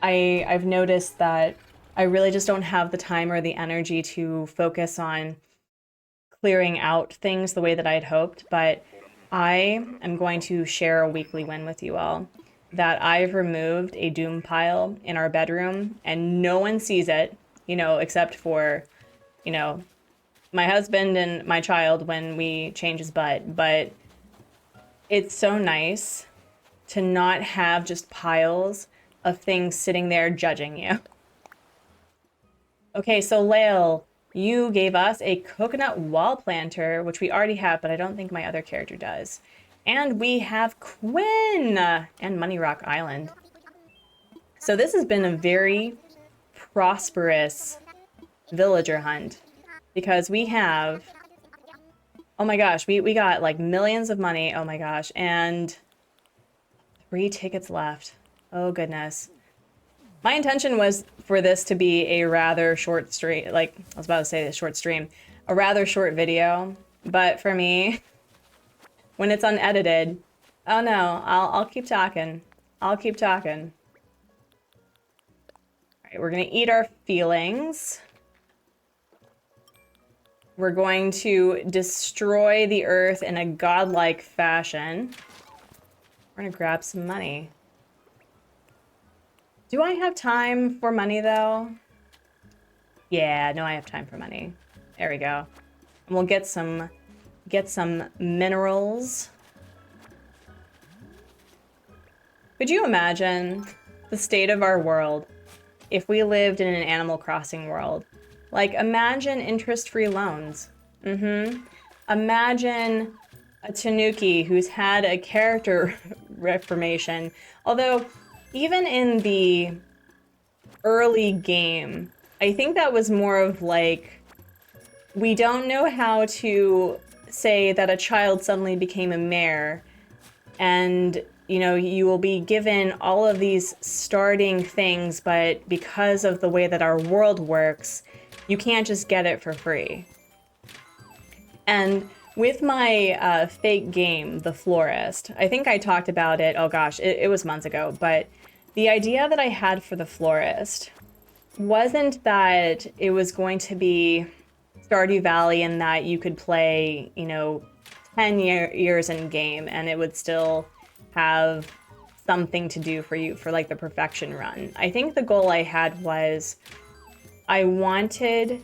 I've noticed that I really just don't have the time or the energy to focus on clearing out things the way that I'd hoped, but I am going to share a weekly win with you all that I've removed a doom pile in our bedroom and no one sees it, you know, except for, you know, my husband and my child when we change his butt. But it's so nice to not have just piles of things sitting there judging you. Okay, so Lael, you gave us a coconut wall planter, which we already have, but I don't think my other character does. And we have Quinn and Money Rock Island. So this has been a very prosperous villager hunt because we have, oh my gosh, we got like millions of money, oh my gosh, and 3 tickets left. Oh goodness. My intention was for this to be a rather short stream, like I was about to say a short stream, a rather short video, but for me, when it's unedited, oh no, I'll keep talking. I'll keep talking. All right, we're gonna eat our feelings. We're going to destroy the earth in a godlike fashion. We're gonna grab some money. Do I have time for money though? Yeah, no, I have time for money. There we go. And we'll get some minerals. Could you imagine the state of our world if we lived in an Animal Crossing world? Like, imagine interest-free loans. Imagine a Tanuki who's had a character reformation. Although, even in the early game, I think that was more of like, we don't know how to say that a child suddenly became a mayor and, you know, you will be given all of these starting things, but because of the way that our world works, you can't just get it for free. And with my fake game, The Florist, I think I talked about it, oh gosh, it was months ago, but the idea that I had for The Florist wasn't that it was going to be Stardew Valley and that you could play, you know, 10 years in game and it would still have something to do for you for like the perfection run. I think the goal I had was I wanted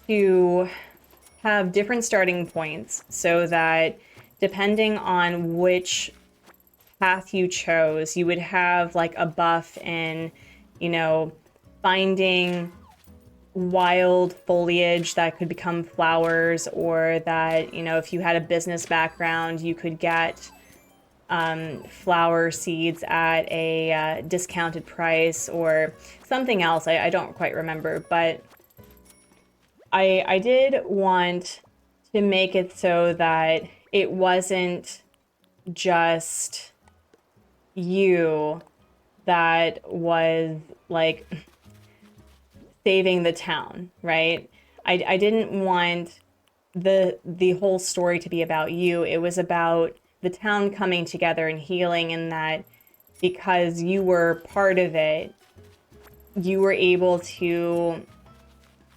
to have different starting points so that depending on which path you chose, you would have like a buff in, you know, finding wild foliage that could become flowers, or that, you know, if you had a business background, you could get flower seeds at a discounted price or something else. I don't quite remember, but I did want to make it so that it wasn't just you that was like saving the town, right? I didn't want the whole story to be about you. It was about the town coming together and healing, and that because you were part of it, you were able to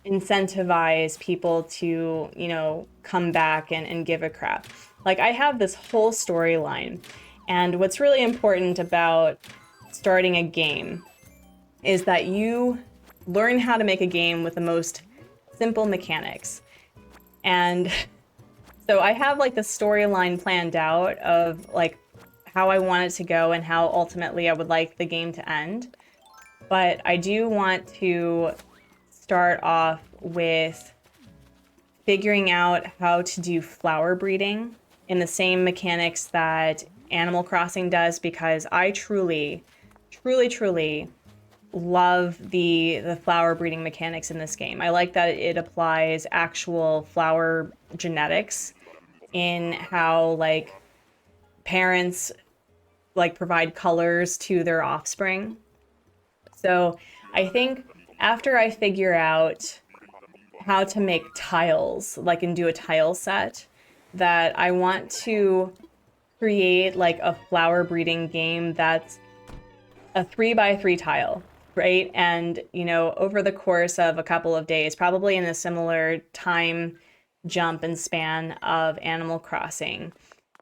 incentivize people to, you know, come back and give a crap. Like, I have this whole storyline, and what's really important about starting a game is that you learn how to make a game with the most simple mechanics. And so I have like the storyline planned out of like how I want it to go and how ultimately I would like the game to end. But I do want to start off with figuring out how to do flower breeding in the same mechanics that Animal Crossing does, because I truly, truly, truly love the flower breeding mechanics in this game. I like that it applies actual flower genetics in how like parents like provide colors to their offspring. So I think after I figure out how to make tiles, like and do a tile set, that I want to create like a flower breeding game that's a 3x3 tile, right? And, you know, over the course of a couple of days, probably in a similar time jump and span of Animal Crossing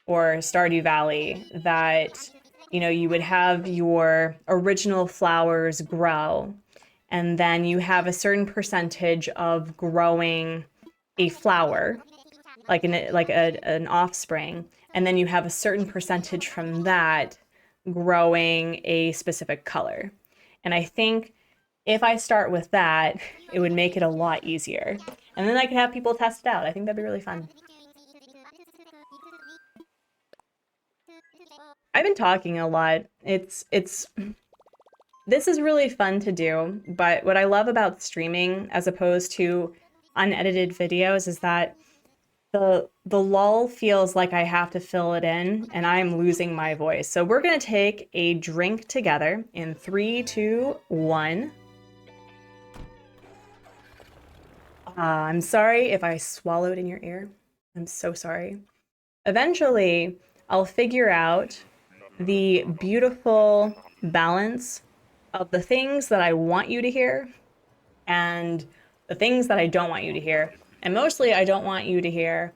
or Stardew Valley, that, you know, you would have your original flowers grow, and then you have a certain percentage of growing a flower, like an offspring, and then you have a certain percentage from that growing a specific color. And I think if I start with that, it would make it a lot easier. And then I could have people test it out. I think that'd be really fun. I've been talking a lot. This is really fun to do, but what I love about streaming as opposed to unedited videos is that the lull feels like I have to fill it in and I'm losing my voice. So we're gonna take a drink together in 3, 2, 1. I'm sorry if I swallowed in your ear. I'm so sorry. Eventually, I'll figure out the beautiful balance of the things that I want you to hear and the things that I don't want you to hear. And mostly, I don't want you to hear,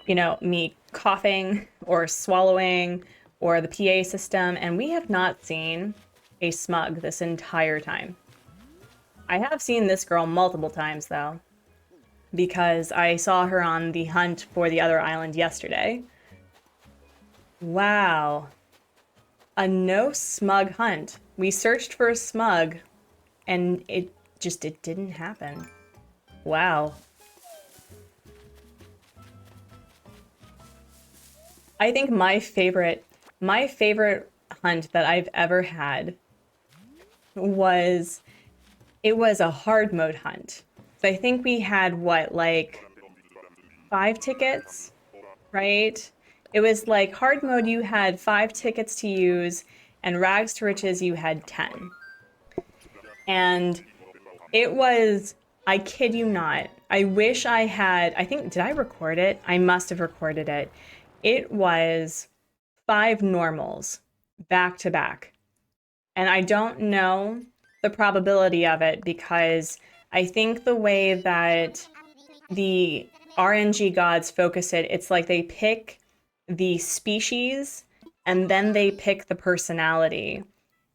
you know, me coughing or swallowing or the PA system. And we have not seen a smug this entire time. I have seen this girl multiple times, though, because I saw her on the hunt for the other island yesterday. Wow. A no smug hunt. We searched for a smug and it didn't happen. Wow. I think my favorite hunt that I've ever had was, it was a hard mode hunt. So I think we had what, like 5 tickets, right? It was like hard mode, you had 5 tickets to use, and rags to riches, you had 10. And it was, I kid you not, I wish I had, I think, did I record it? I must have recorded it. It was 5 normals back to back. And I don't know the probability of it because I think the way that the RNG gods focus it, it's like they pick the species and then they pick the personality.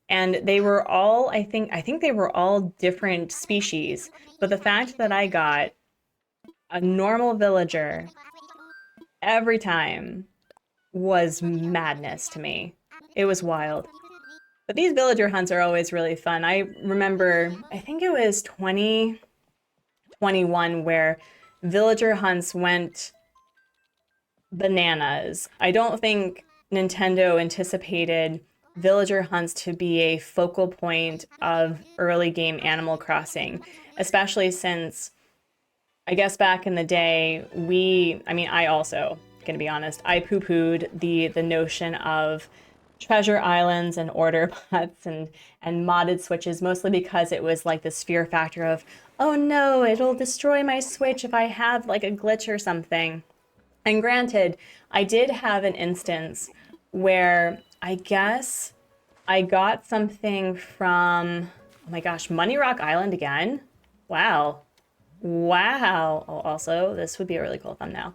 And they were all, I think they were all different species. But the fact that I got a normal villager every time was madness to me. It was wild. But these villager hunts are always really fun. I remember, I think it was 2021 where villager hunts went bananas. I don't think Nintendo anticipated villager hunts to be a focal point of early game Animal Crossing, especially since I guess back in the day, I also, gonna be honest, I poo-pooed the notion of treasure islands and order pots and modded switches, mostly because it was like this fear factor of, oh no, it'll destroy my Switch if I have like a glitch or something. And granted, I did have an instance where I guess I got something from, oh my gosh, Money Rock Island again? Wow. Wow. Oh, also, this would be a really cool thumbnail.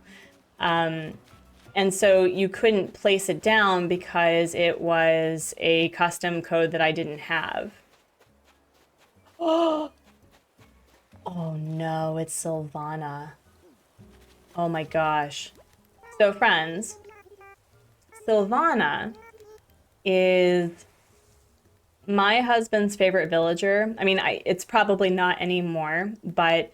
And so you couldn't place it down because it was a custom code that I didn't have. Oh, oh no, it's Sylvana. Oh my gosh. So friends, Sylvana is my husband's favorite villager. I mean, it's probably not anymore, but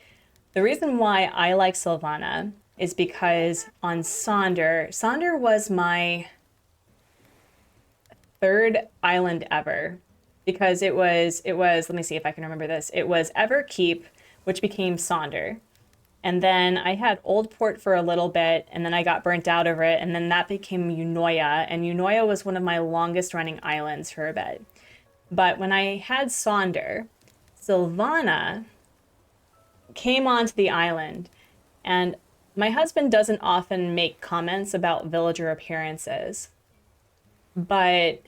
The reason why I like Sylvana is because on Sonder was my third island ever because let me see if I can remember this. It was Everkeep, which became Sonder. And then I had Old Port for a little bit, and then I got burnt out over it, and then that became Unoya, and Unoya was one of my longest running islands for a bit. But when I had Sonder, Sylvana came onto the island, and my husband doesn't often make comments about villager appearances, but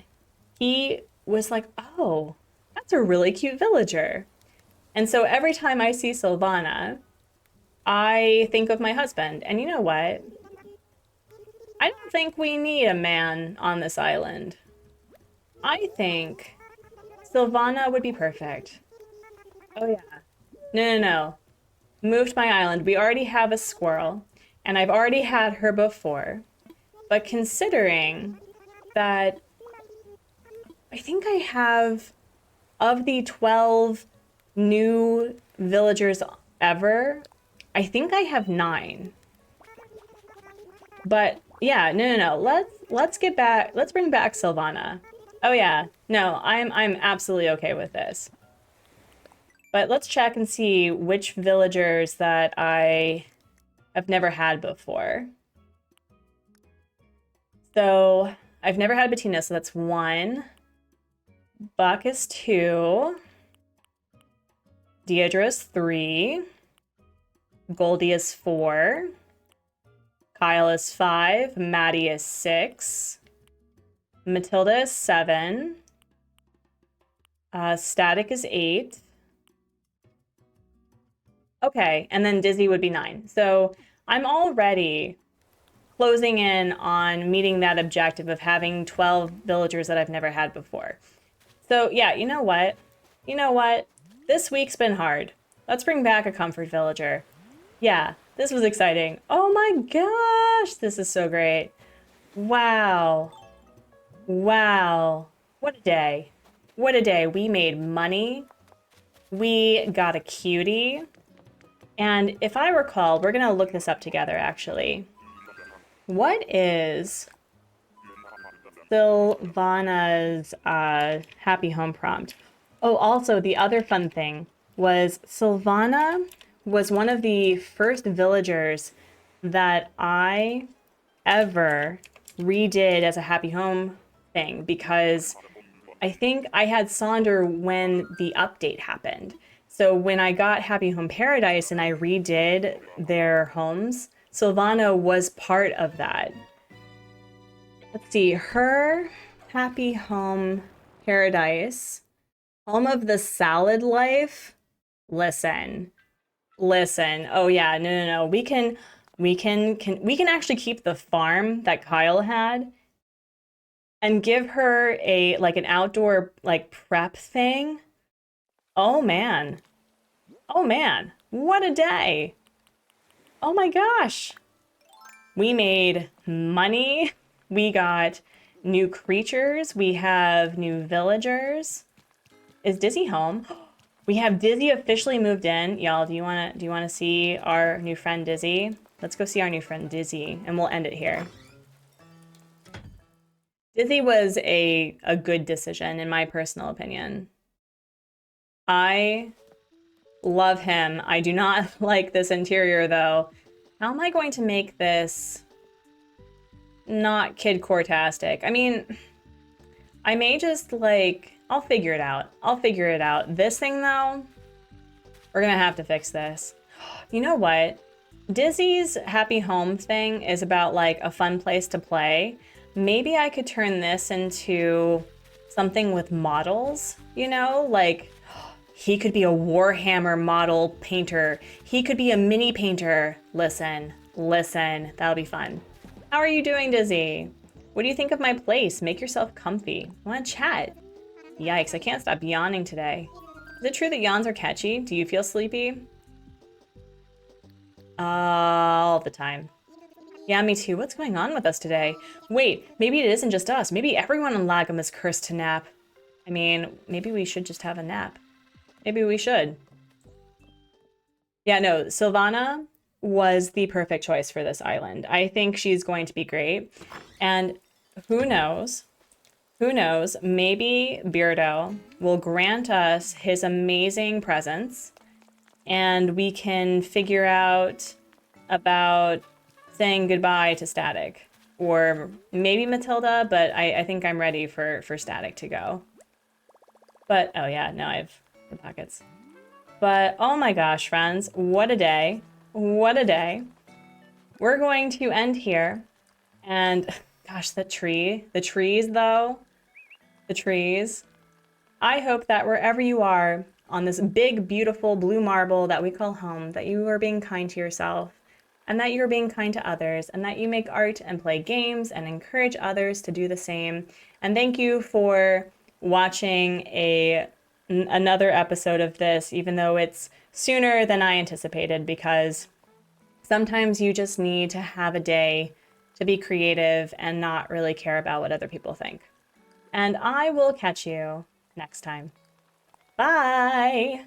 he was like, oh, that's a really cute villager. And so every time I see Sylvana, I think of my husband. And you know what? I don't think we need a man on this island. I think Sylvana would be perfect. Oh, yeah. No, no, no. Moved my island. We already have a squirrel, and I've already had her before. But considering that I think I have, of the 12 new villagers ever, I think I have 9. But yeah, no. Let's get back. Let's bring back Sylvana. Oh yeah, no, I'm absolutely okay with this. But let's check and see which villagers that I have never had before. So I've never had Bettina, so that's 1. Buck is 2. Deidre is 3. Goldie is 4. Kyle is 5. Maddie is 6. Matilda is 7. Static is 8. Okay, and then Dizzy would be 9. So I'm already closing in on meeting that objective of having 12 villagers that I've never had before. So yeah, you know what? This week's been hard. Let's bring back a comfort villager. Yeah, this was exciting. Oh my gosh, this is so great. Wow. Wow. What a day. What a day. We made money. We got a cutie. And if I recall, we're going to look this up together, actually. What is Sylvana's happy home prompt? Oh, also, the other fun thing was Sylvana was one of the first villagers that I ever redid as a happy home thing because I think I had Sonder when the update happened. So when I got Happy Home Paradise and I redid their homes, Sylvana was part of that. Let's see, her Happy Home Paradise, Home of the Salad Life. Listen. Oh yeah, no. We can actually keep the farm that Kyle had and give her a like an outdoor like prep thing. Oh man. What a day. Oh my gosh. We made money. We got new creatures. We have new villagers. Is Dizzy home? We have Dizzy officially moved in. Y'all, do you wanna see our new friend Dizzy? Let's go see our new friend Dizzy, and we'll end it here. Dizzy was a good decision, in my personal opinion. I love him. I do not like this interior, though. How am I going to make this not kid-core-tastic? I mean, I may just, like... I'll figure it out. This thing, though, we're gonna have to fix this. You know what? Dizzy's Happy Home thing is about, like, a fun place to play. Maybe I could turn this into something with models, you know? Like, he could be a Warhammer model painter. He could be a mini painter. Listen, that'll be fun. How are you doing, Dizzy? What do you think of my place? Make yourself comfy. Wanna chat? Yikes, I can't stop yawning today. Is it true that yawns are catchy? Do you feel sleepy? All the time. Yeah, me too. What's going on with us today? Wait, maybe it isn't just us. Maybe everyone in Lagom is cursed to nap. I mean, maybe we should just have a nap. Maybe we should. Yeah, no, Silvana was the perfect choice for this island. I think she's going to be great. And who knows? Who knows? Maybe Beardo will grant us his amazing presence and we can figure out about saying goodbye to Static. Or maybe Matilda, but I think I'm ready for Static to go. But, oh yeah, no, I have the pockets. But, oh my gosh, friends, what a day. What a day. We're going to end here. And, gosh, the trees, though, the trees. I hope that wherever you are on this big, beautiful blue marble that we call home, that you are being kind to yourself and that you're being kind to others and that you make art and play games and encourage others to do the same. And thank you for watching another episode of this, even though it's sooner than I anticipated, because sometimes you just need to have a day to be creative and not really care about what other people think. And I will catch you next time. Bye!